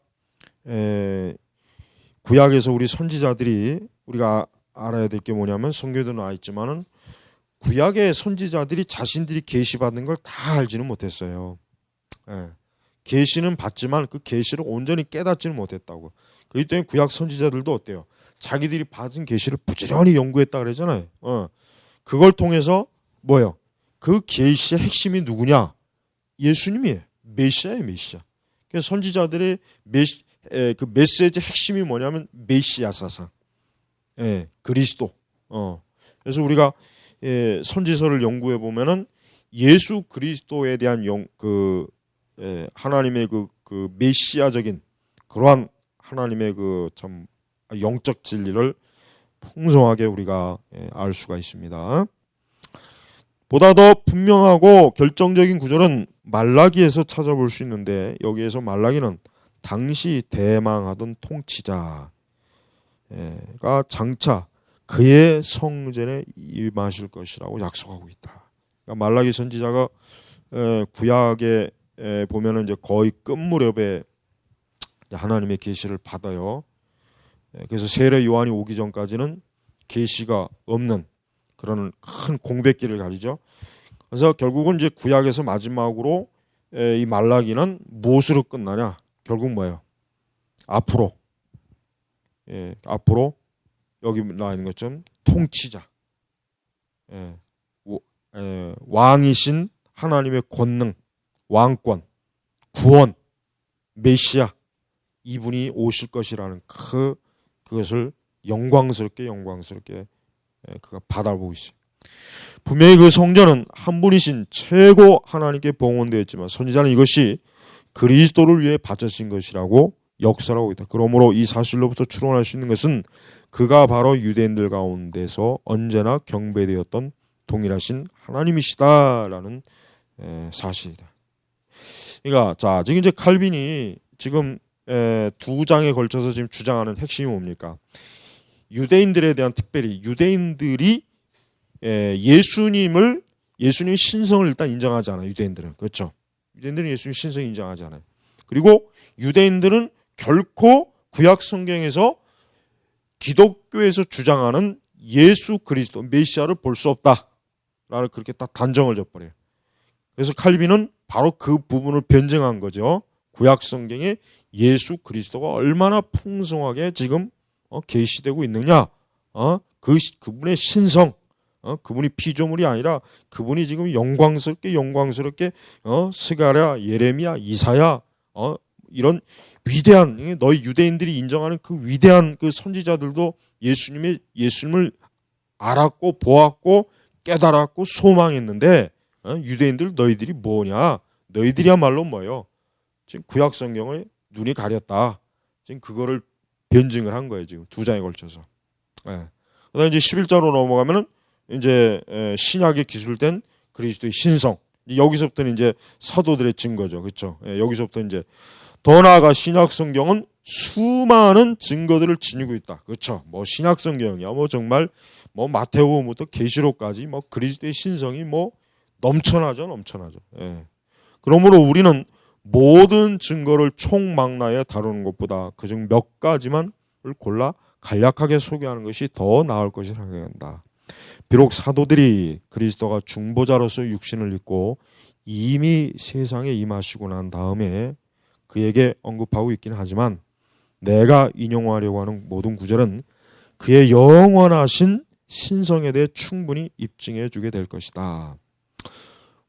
구약에서 우리 선지자들이 우리가 알아야 될 게 뭐냐면, 성경에도 나와 있지만은 구약의 선지자들이 자신들이 계시받는 걸 다 알지는 못했어요. 계시는 받지만 그 계시를 온전히 깨닫지는 못했다고. 그렇기 때문에 구약 선지자들도 어때요? 자기들이 받은 계시를 부지런히 연구했다 그러잖아요. 그걸 통해서 뭐예요? 그 계시의 핵심이 누구냐? 예수님이에요. 메시아예요, 메시아. 그래서 선지자들의 그 메시지의 핵심이 뭐냐면 메시아 사상, 그리스도. 그래서 우리가 선지서를 연구해 보면은 예수 그리스도에 대한 하나님의 그 메시아적인 그러한 하나님의 그 참 영적 진리를 풍성하게 우리가 알 수가 있습니다. 보다 더 분명하고 결정적인 구절은 말라기에서 찾아볼 수 있는데, 여기에서 말라기는 당시 대망하던 통치자가 장차 그의 성전에 임하실 것이라고 약속하고 있다. 그러니까 말라기 선지자가 구약에 보면은 이제 거의 끝 무렵에 하나님의 계시를 받아요. 그래서 세례 요한이 오기 전까지는 계시가 없는 그런 큰 공백기를 가리죠. 그래서 결국은 이제 구약에서 마지막으로 이 말라기는 무엇으로 끝나냐? 결국 뭐예요? 앞으로 여기 나와 있는 것처럼 통치자, 왕이신 하나님의 권능, 왕권, 구원, 메시아, 이분이 오실 것이라는 그것을 영광스럽게 그가 받아보고 있어요. 분명히 그 성전은 한 분이신 최고 하나님께 봉헌되었지만 선지자는 이것이 그리스도를 위해 바쳐진 것이라고 역설하고 있다. 그러므로 이 사실로부터 추론할 수 있는 것은 그가 바로 유대인들 가운데서 언제나 경배되었던 동일하신 하나님이시다라는 사실이다. 그러니까 자, 지금 이제 칼빈이 지금 두 장에 걸쳐서 지금 주장하는 핵심이 뭡니까? 유대인들에 대한, 특별히 유대인들이 예수님 신성을 일단 인정하지 않아요. 유대인들은. 그렇죠. 유대인들은 예수님 신성 인정하지 않아요. 그리고 유대인들은 결코 구약 성경에서 기독교에서 주장하는 예수 그리스도 메시아를 볼 수 없다라는 그렇게 딱 단정을 져버려요. 그래서 칼빈은 바로 그 부분을 변증한 거죠. 구약 성경에 예수 그리스도가 얼마나 풍성하게 지금 계시되고 있느냐. 그분의 신성, 그분이 피조물이 아니라 그분이 지금 영광스럽게 스가랴, 예레미야, 이사야 이런 위대한 너희 유대인들이 인정하는 그 위대한 그 선지자들도 예수님을 알았고 보았고 깨달았고 소망했는데 유대인들 너희들이 뭐냐? 너희들이야말로 뭐요? 지금 구약 성경을 눈이 가렸다. 지금 그거를 변증을 한 거예요. 지금 두 장에 걸쳐서. 그다음에 이제 11절로 넘어가면은 이제 신약에 기술된 그리스도의 신성. 여기서부터는 이제 사도들의 증거죠. 그렇죠? 여기서부터 이제 더 나아가 신약 성경은 수많은 증거들을 지니고 있다. 그렇죠? 뭐 신약 성경이야. 뭐 정말 뭐 마태복음부터 계시록까지 뭐 그리스도의 신성이 뭐 넘쳐나죠. 그러므로 우리는 모든 증거를 총망라에 다루는 것보다 그중 몇 가지만을 골라 간략하게 소개하는 것이 더 나을 것이라 생각한다. 비록 사도들이 그리스도가 중보자로서 육신을 입고 이미 세상에 임하시고 난 다음에 그에게 언급하고 있기는 하지만 내가 인용하려고 하는 모든 구절은 그의 영원하신 신성에 대해 충분히 입증해 주게 될 것이다.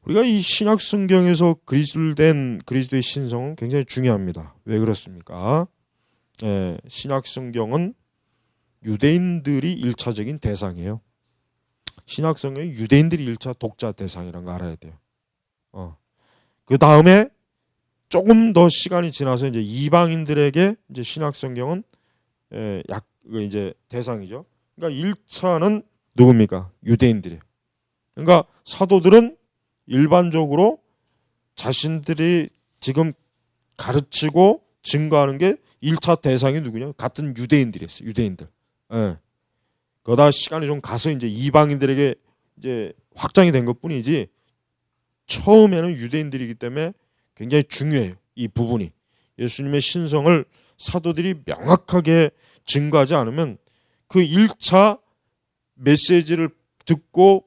우리가 이 신약 성경에서 기술된 그리스도의 신성은 굉장히 중요합니다. 왜 그렇습니까? 신약 성경은 유대인들이 1차적인 대상이에요. 신약 성경이 유대인들이 1차 독자 대상이라는 거 알아야 돼요. 그 다음에 조금 더 시간이 지나서 이제 이방인들에게 이제 신약 성경은 이제 대상이죠. 그러니까 1차는 누굽니까? 유대인들이에요. 그러니까 사도들은 일반적으로 자신들이 지금 가르치고 증거하는 게 1차 대상이 누구냐? 같은 유대인들이었어요. 유대인들. 그러다 시간이 좀 가서 이제 이방인들에게 이제 확장이 된 것뿐이지 처음에는 유대인들이기 때문에 굉장히 중요해요. 이 부분이. 예수님의 신성을 사도들이 명확하게 증거하지 않으면 그 1차 메시지를 듣고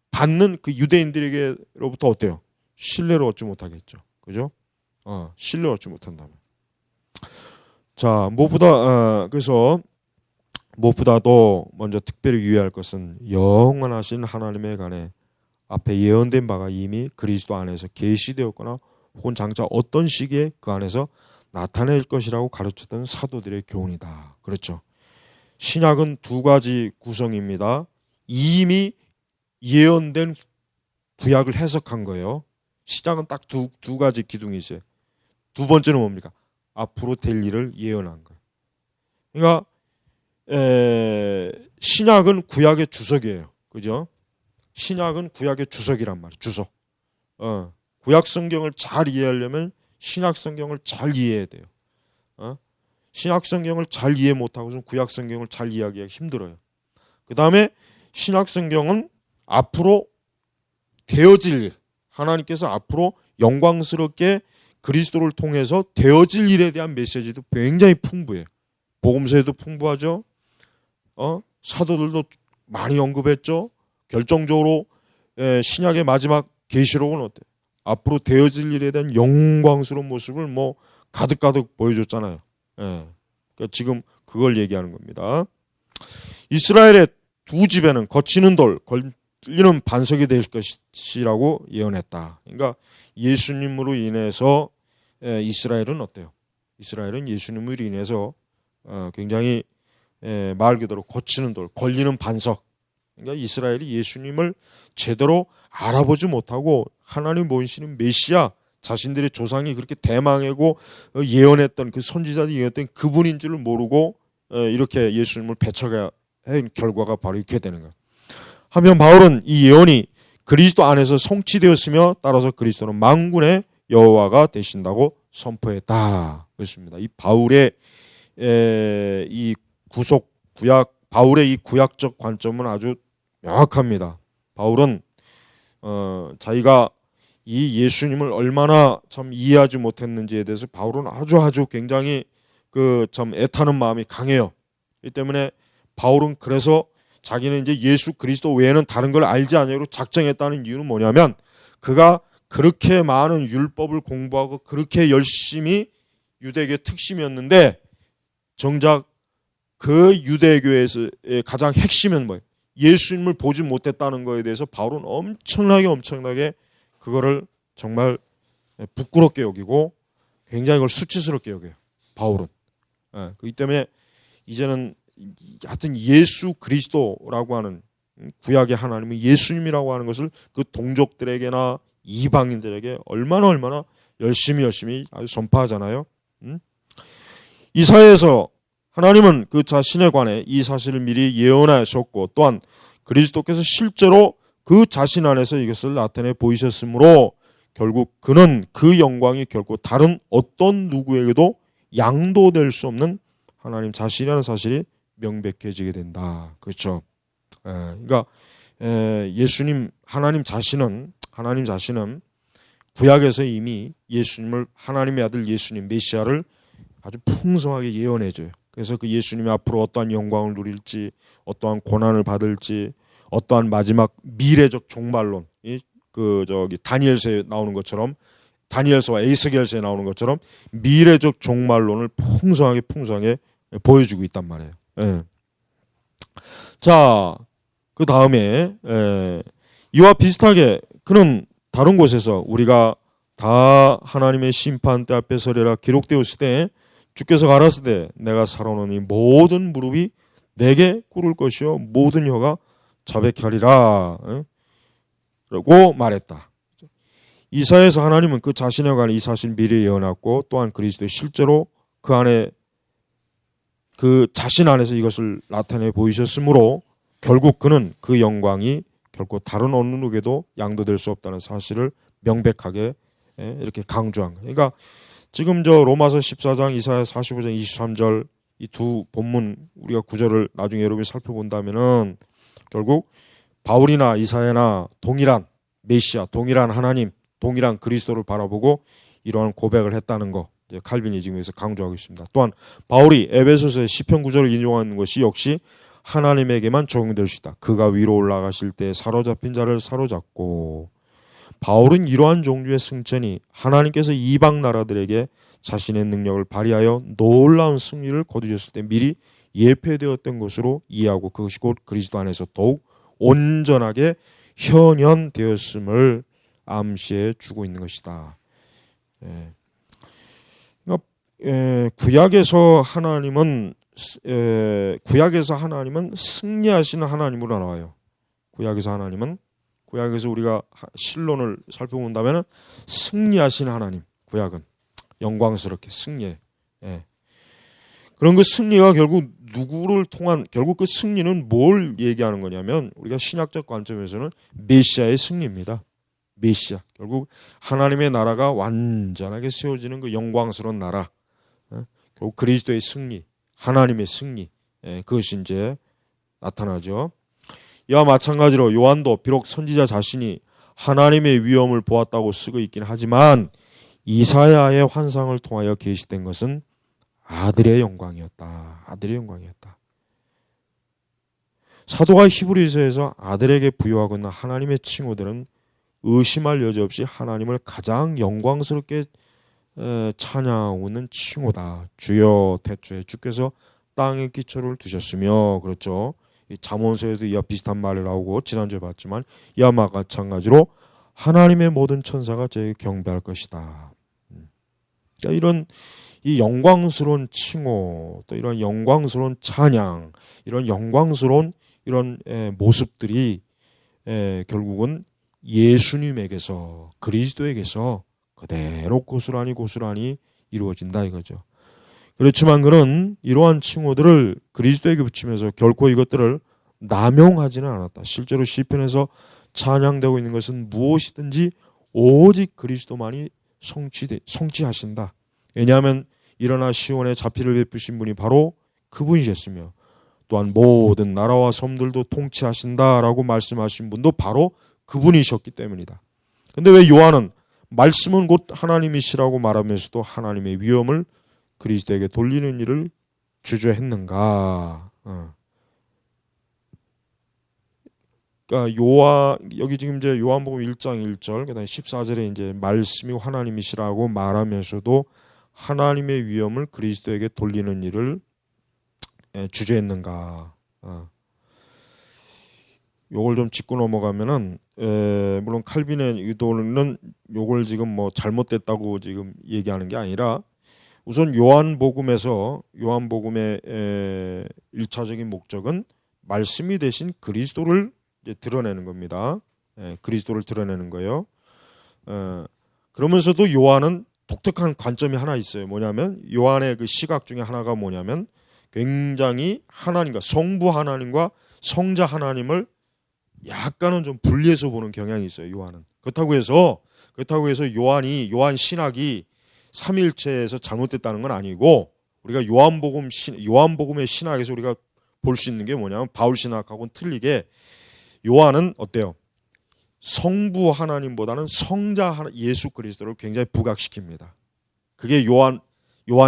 받는 그 유대인들에게로부터 어때요? 신뢰를 얻지 못하겠죠. 그죠? 신뢰를 얻지 못한다면. 자, 그래서 무엇보다도 먼저 특별히 유의할 것은 영원하신 하나님에 관해 앞에 예언된 바가 이미 그리스도 안에서 계시되었거나 혹은 장차 어떤 시기에 그 안에서 나타낼 것이라고 가르쳤던 사도들의 교훈이다. 그렇죠. 신약은 두 가지 구성입니다. 이미 예언된 구약을 해석한 거예요. 신약은 딱 두 가지 기둥이 있어요. 두 번째는 뭡니까? 앞으로 될 일을 예언한 거예요. 그러니까 신약은 구약의 주석이에요. 그죠? 신약은 구약의 주석이란 말이에요. 주석. 구약 성경을 잘 이해하려면 신약 성경을 잘 이해해야 돼요. 신약 성경을 잘 이해 못하고서 구약 성경을 잘 이해하기가 힘들어요. 그 다음에 신약 성경은 앞으로 되어질 일, 하나님께서 앞으로 영광스럽게 그리스도를 통해서 되어질 일에 대한 메시지도 굉장히 풍부해요. 복음서에도 풍부하죠. 사도들도 많이 언급했죠. 결정적으로 신약의 마지막 계시록은 어때요? 앞으로 되어질 일에 대한 영광스러운 모습을 뭐 가득가득 보여줬잖아요. 그러니까 지금 그걸 얘기하는 겁니다. 이스라엘의 두 집에는 거치는 돌, 걸리는 반석이 될 것이라고 예언했다. 그러니까 예수님으로 인해서 이스라엘은 어때요? 이스라엘은 예수님으로 인해서 굉장히 말 그대로 거치는 돌, 걸리는 반석. 그러니까 이스라엘이 예수님을 제대로 알아보지 못하고 하나님 모이시는 메시아, 자신들의 조상이 그렇게 대망하고 예언했던 그 선지자들이 예언했던 그분인 줄을 모르고 이렇게 예수님을 배척한 결과가 바로 이렇게 되는 거예요. 한편 바울은 이 예언이 그리스도 안에서 성취되었으며 따라서 그리스도는 만군의 여호와가 되신다고 선포했다. 그렇습니다. 이 바울의 이 구약 바울의 이 구약적 관점은 아주 명확합니다. 바울은 자기가 이 예수님을 얼마나 참 이해하지 못했는지에 대해서 바울은 아주 굉장히 그 참 애타는 마음이 강해요. 이 때문에 바울은 그래서 자기는 이제 예수 그리스도 외에는 다른 걸 알지 않으려고 작정했다는 이유는 뭐냐면, 그가 그렇게 많은 율법을 공부하고 그렇게 열심히 유대교의 특심이었는데, 정작 그 유대교에서의 가장 핵심은 뭐예요? 예수님을 보지 못했다는 거에 대해서 바울은 엄청나게 그거를 정말 부끄럽게 여기고 굉장히 그걸 수치스럽게 여겨요. 바울은. 그렇기 때문에 이제는 하여튼 예수 그리스도라고 하는 구약의 하나님은 예수님이라고 하는 것을 그 동족들에게나 이방인들에게 얼마나 열심히 아주 전파하잖아요. 이사야에서 하나님은 그 자신에 관해 이 사실을 미리 예언하셨고, 또한 그리스도께서 실제로 그 자신 안에서 이것을 나타내 보이셨으므로 결국 그는 그 영광이 결코 다른 어떤 누구에게도 양도될 수 없는 하나님 자신이라는 사실이 명백해지게 된다. 그렇죠? 그러니까 예수님 하나님 자신은 구약에서 이미 예수님을, 하나님의 아들 예수님 메시아를 아주 풍성하게 예언해줘요. 그래서 그 예수님이 앞으로 어떠한 영광을 누릴지, 어떠한 고난을 받을지, 어떠한 마지막 미래적 종말론, 다니엘서에 나오는 것처럼, 다니엘서와 에스겔서에 나오는 것처럼 미래적 종말론을 풍성하게 보여주고 있단 말이에요. 자, 그 다음에 이와 비슷하게 그는 다른 곳에서 우리가 다 하나님의 심판대 앞에 서리라 기록되었을 때 주께서 가라사대 내가 살아오니 모든 무릎이 내게 꿇을 것이요 모든 혀가 자백하리라 라고 말했다. 이사야에서 하나님은 그 자신에 관한 이 사실 미리 예언했고, 또한 그리스도의 실제로 그 안에 그 자신 안에서 이것을 나타내 보이셨으므로 결국 그는 그 영광이 결코 다른 어느 누구에게도 양도될 수 없다는 사실을 명백하게 이렇게 강조한 거예요. 그러니까 지금 저 로마서 14장, 이사야 45장 23절 이 두 본문 우리가 구절을 나중에 여러분이 살펴본다면은 결국 바울이나 이사야나 동일한 메시아, 동일한 하나님, 동일한 그리스도를 바라보고 이러한 고백을 했다는 거, 칼빈이 지금 여기서 강조하고 있습니다. 또한 바울이 에베소서의 시편 9절을 인용하는 것이 역시 하나님에게만 적용될 수 있다. 그가 위로 올라가실 때 사로잡힌 자를 사로잡고, 바울은 이러한 종류의 승천이 하나님께서 이방 나라들에게 자신의 능력을 발휘하여 놀라운 승리를 거두셨을 때 미리 예표되었던 것으로 이해하고, 그것이 곧 그리스도 안에서 더욱 온전하게 현현되었음을 암시해 주고 있는 것이다. 그러니까 구약에서 하나님은 승리하시는 하나님으로 나와요. 구약에서 우리가 실론을 살펴본다면 승리하시는 하나님, 구약은 영광스럽게 승리해. 그런 그 승리가 결국 누구를 통한, 결국 그 승리는 뭘 얘기하는 거냐면 우리가 신약적 관점에서는 메시아의 승리입니다. 메시아, 결국 하나님의 나라가 완전하게 세워지는 그 영광스러운 나라, 결국 그리스도의 승리, 하나님의 승리, 그것이 이제 나타나죠. 이와 마찬가지로 요한도 비록 선지자 자신이 하나님의 위엄을 보았다고 쓰고 있긴 하지만 이사야의 환상을 통하여 계시된 것은 아들의 영광이었다. 사도가 히브리서에서 아들에게 부여하고 있는 하나님의 칭호들은 의심할 여지 없이 하나님을 가장 영광스럽게 찬양하고 있는 칭호다. 주여 태초에 주께서 땅에 기초를 두셨으며, 그렇죠. 잠언서에도 이와 비슷한 말이 나오고 지난주에 봤지만 이와 마찬가지로 하나님의 모든 천사가 저에게 경배할 것이다. 그러니까 이런 이 영광스러운 칭호, 또 이런 영광스러운 찬양, 이런 영광스러운 이런 모습들이 결국은 예수님에게서, 그리스도에게서 그대로 고스란히 이루어진다 이거죠. 그렇지만 그는 이러한 칭호들을 그리스도에게 붙이면서 결코 이것들을 남용하지는 않았다. 실제로 시편에서 찬양되고 있는 것은 무엇이든지 오직 그리스도만이 성취하신다. 왜냐하면 일어나 시온에 자비를 베푸신 분이 바로 그분이셨으며, 또한 모든 나라와 섬들도 통치하신다라고 말씀하신 분도 바로 그분이셨기 때문이다. 근데 왜 요한은 말씀은 곧 하나님이시라고 말하면서도 하나님의 위엄을 그리스도에게 돌리는 일을 주저했는가? 그러니까 여기 지금 이제 요한복음 1장 1절, 그다음에 14절에 이제 말씀이 하나님이시라고 말하면서도 하나님의 위엄을 그리스도에게 돌리는 일을 주저했는가? 요걸 좀 짚고 넘어가면은 물론 칼빈의 의도는 요걸 지금 뭐 잘못됐다고 지금 얘기하는 게 아니라 우선 요한복음의 1차적인 목적은 말씀이 되신 그리스도를 이제 드러내는 겁니다. 그리스도를 드러내는 거예요. 그러면서도 요한은 독특한 관점이 하나 있어요. 뭐냐면 요한의 그 시각 중에 하나가 뭐냐면 굉장히 하나님과 성부 하나님과 성자 하나님을 약간은 좀 분리해서 보는 경향이 있어요. 요한은. 그렇다고 해서 요한 신학이 삼위일체에서 잘못됐다는 건 아니고 우리가 요한복음의 신학에서 우리가 볼 수 있는 게 뭐냐면 바울 신학하고는 틀리게 요한은 어때요? 성부 하나님보다는 성자 예수 그리스도를 굉장히 부각시킵니다. 그게 요한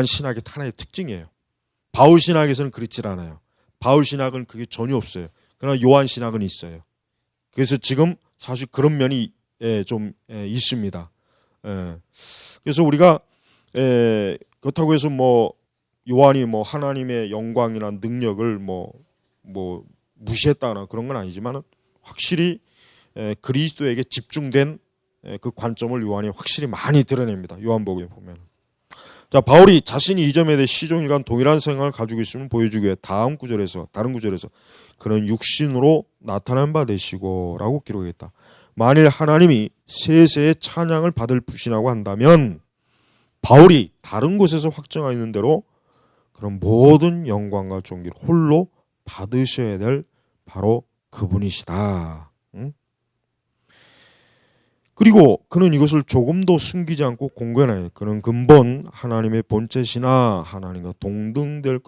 신학의 하나의 특징이에요. 바울 신학에서는 그렇지 않아요. 바울 신학은 그게 전혀 없어요. 그러나 요한 신학은 있어요. 그래서 지금 사실 그런 면이 좀 있습니다. 그래서 우리가 그렇다고 해서 뭐 요한이 뭐 하나님의 영광이나 능력을 뭐 무시했다나 그런 건 아니지만 확실히 그리스도에게 집중된 그 관점을 요한이 확실히 많이 드러냅니다. 요한복음에 보면. 자, 바울이 자신이 이 점에 대해 시종일관 동일한 생각을 가지고 있음을 보여주기 위해 다른 구절에서 그런 육신으로 나타난 바 되시고라고 기록했다. 만일 하나님이 세세의 찬양을 받을 부시라고 한다면 바울이 다른 곳에서 확정하는 대로 그런 모든 영광과 존귀를 홀로 받으셔야 될 바로 그분이시다. 그리고 그는 이것을 조금도 숨기지 않고 공개하여 그는 근본 하나님의 본체시나 하나님과 동등됨을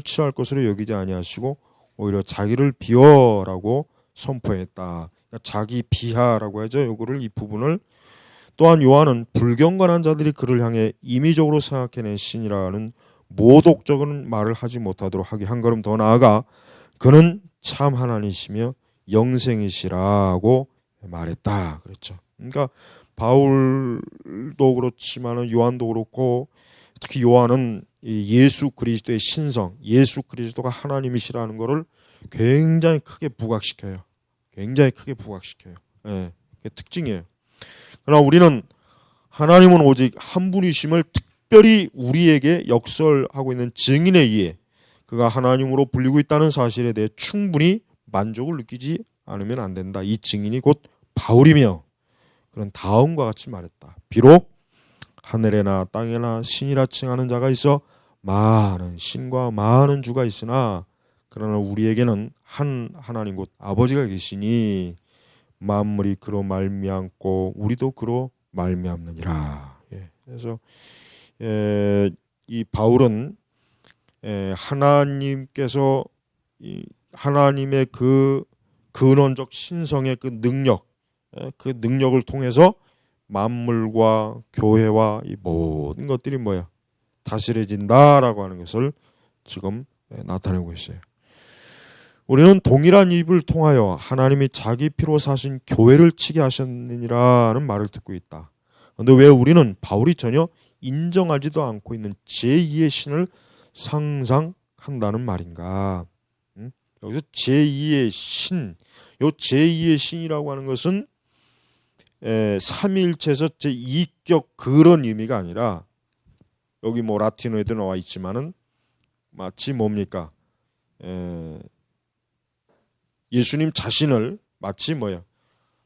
취할 것으로 여기지 아니하시고 오히려 자기를 비어라고 선포했다. 그러니까 자기 비하라고 하죠. 이 부분을 또한 요한은 불경건한 자들이 그를 향해 임의적으로 생각해낸 신이라는 모독적인 말을 하지 못하도록 하기 한 걸음 더 나아가 그는 참 하나님이시며 영생이시라고 말했다. 그렇죠. 그러니까 바울도 그렇지만은 요한도 그렇고 특히 요한은 예수 그리스도의 신성, 예수 그리스도가 하나님이시라는 것을 굉장히 크게 부각시켜요. 예, 그게 특징이에요. 그러나 우리는 하나님은 오직 한 분이심을 특별히 우리에게 역설하고 있는 증인에 의해 그가 하나님으로 불리고 있다는 사실에 대해 충분히 만족을 느끼지 않으면 안 된다. 이 증인이 곧 바울이며 그런 다음과 같이 말했다. 비록 하늘에나 땅에나 신이라 칭하는 자가 있어 많은 신과 많은 주가 있으나 그러나 우리에게는 한 하나님 곧 아버지가 계시니 만물이 그로 말미암고 우리도 그로 말미암느니라. 그래서 이 바울은 하나님께서 하나님의 그 근원적 신성의 그 능력을 통해서 만물과 교회와 이 모든 것들이 다스려진다라고 하는 것을 지금 나타내고 있어요. 우리는 동일한 입을 통하여 하나님이 자기 피로 사신 교회를 치게 하셨느니라는 말을 듣고 있다. 그런데 왜 우리는 바울이 전혀 인정하지도 않고 있는 제2의 신을 상상한다는 말인가? 여기서 제2의 신, 요 제2의 신이라고 하는 것은 삼위일체에서 제2격 그런 의미가 아니라 여기 라틴어에도 나와 있지만은 마치 뭡니까? 예수님 자신을 마치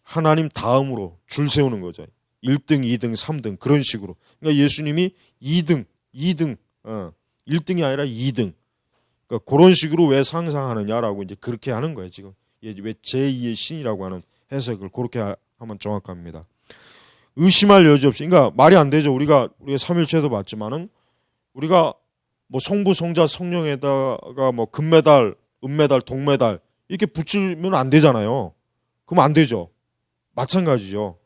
하나님 다음으로 줄 세우는 거죠. 1등, 2등, 3등 그런 식으로. 그러니까 예수님이 2등, 1등이 아니라 2등. 그러니까 그런 식으로 왜 상상하느냐라고 이제 그렇게 하는 거예요. 지금 왜 제2의 신이라고 하는 해석을 그렇게 하면 정확합니다. 의심할 여지 없이. 그러니까 말이 안 되죠. 우리가 삼일체도 봤지만은 우리가 뭐 성부, 성자, 성령에다가 뭐 금메달, 은메달, 동메달 이렇게 붙이면 안 되잖아요. 그럼 안 되죠. 마찬가지죠.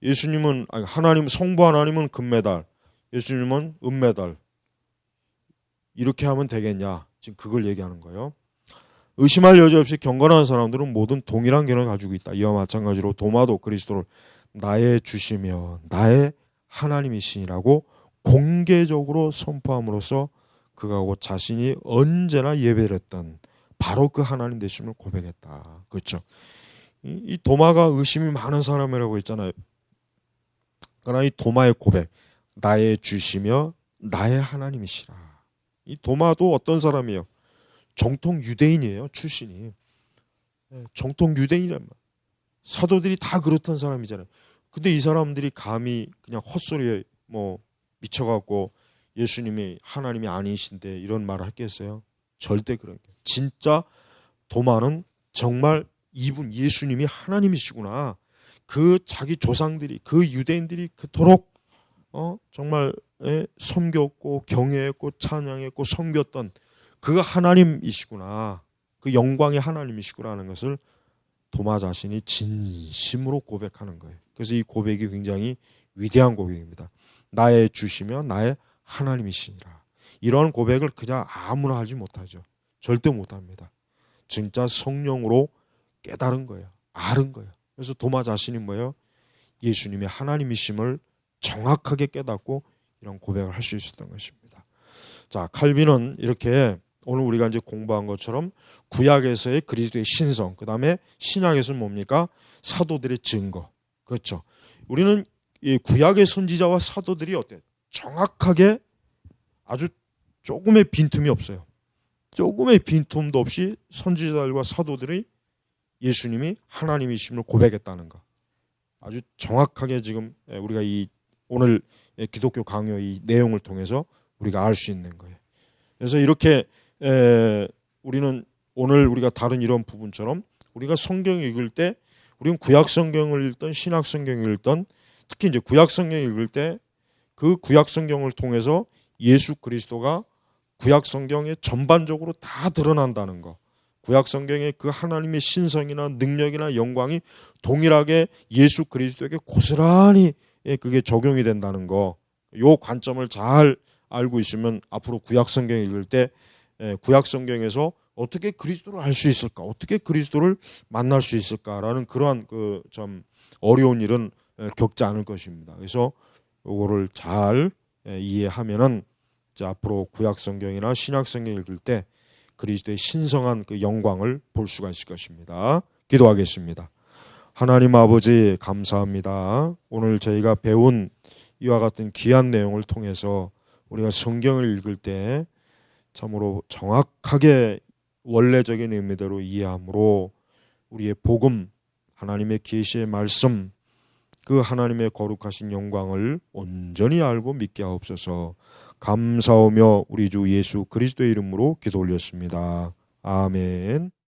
예수님은 아니, 하나님 성부 하나님은 금메달, 예수님은 은메달 이렇게 하면 되겠냐? 지금 그걸 얘기하는 거예요. 의심할 여지 없이 경건한 사람들은 모든 동일한 견해를 가지고 있다. 이와 마찬가지로 도마도 그리스도를 나의 주시며 나의 하나님이시니라고 공개적으로 선포함으로써 그가 곧 자신이 언제나 예배를 했던 바로 그 하나님 되심을 고백했다. 그렇죠. 이 도마가 의심이 많은 사람이라고 했잖아요. 그러나 이 도마의 고백, 나의 주시며 나의 하나님이시라. 이 도마도 어떤 사람이에요? 정통 유대인이에요. 출신이. 정통 유대인이란 말이에요. 사도들이 다 그렇던 사람이잖아요. 근데 이 사람들이 감히 그냥 헛소리에 뭐 미쳐갖고 예수님이 하나님이 아니신데 이런 말을 했겠어요? 절대 그런 게. 진짜 도마는 정말 이분 예수님이 하나님이시구나. 그 자기 조상들이 그 유대인들이 그토록 정말 섬겼고 경외했고 찬양했고 섬겼던 그 하나님이시구나. 그 영광의 하나님이시구나라는 것을 도마 자신이 진심으로 고백하는 거예요. 그래서 이 고백이 굉장히 위대한 고백입니다. 나의 주시며 나의 하나님이시니라. 이런 고백을 그냥 아무나 하지 못하죠. 절대 못합니다. 진짜 성령으로 깨달은 거예요. 알은 거예요. 그래서 도마 자신이 뭐예요? 예수님의 하나님이심을 정확하게 깨닫고 이런 고백을 할 수 있었던 것입니다. 자, 칼빈은 이렇게 오늘 우리가 이제 공부한 것처럼 구약에서의 그리스도의 신성, 그 다음에 신약에서는 뭡니까? 사도들의 증거. 그렇죠. 우리는 이 구약의 선지자와 사도들이 어때요? 정확하게 아주 조금의 빈틈이 없어요. 조금의 빈틈도 없이 선지자들과 사도들이 예수님이 하나님이심을 고백했다는 거. 아주 정확하게 지금 우리가 이 오늘 기독교 강요 이 내용을 통해서 우리가 알 수 있는 거예요. 그래서 이렇게 우리는 오늘 우리가 다른 이런 부분처럼 우리가 성경 읽을 때 우리는 구약 성경을 읽던 신약 성경을 읽던 특히 이제 구약 성경 읽을 때 그 구약 성경을 통해서 예수 그리스도가 구약 성경에 전반적으로 다 드러난다는 거. 구약 성경의 그 하나님의 신성이나 능력이나 영광이 동일하게 예수 그리스도에게 고스란히 그게 적용이 된다는 거. 요 관점을 잘 알고 있으면 앞으로 구약 성경 읽을 때 구약 성경에서 어떻게 그리스도를 알 수 있을까? 어떻게 그리스도를 만날 수 있을까라는 그러한 그 좀 어려운 일은 겪지 않을 것입니다. 그래서 요거를 잘 이해하면은 이제 앞으로 구약 성경이나 신약 성경 읽을 때 그리스도의 신성한 그 영광을 볼 수가 있을 것입니다. 기도하겠습니다. 하나님 아버지 감사합니다. 오늘 저희가 배운 이와 같은 귀한 내용을 통해서 우리가 성경을 읽을 때 참으로 정확하게 원래적인 의미대로 이해함으로 우리의 복음, 하나님의 계시의 말씀, 그 하나님의 거룩하신 영광을 온전히 알고 믿게 하옵소서. 감사하며 우리 주 예수 그리스도의 이름으로 기도 올렸습니다. 아멘.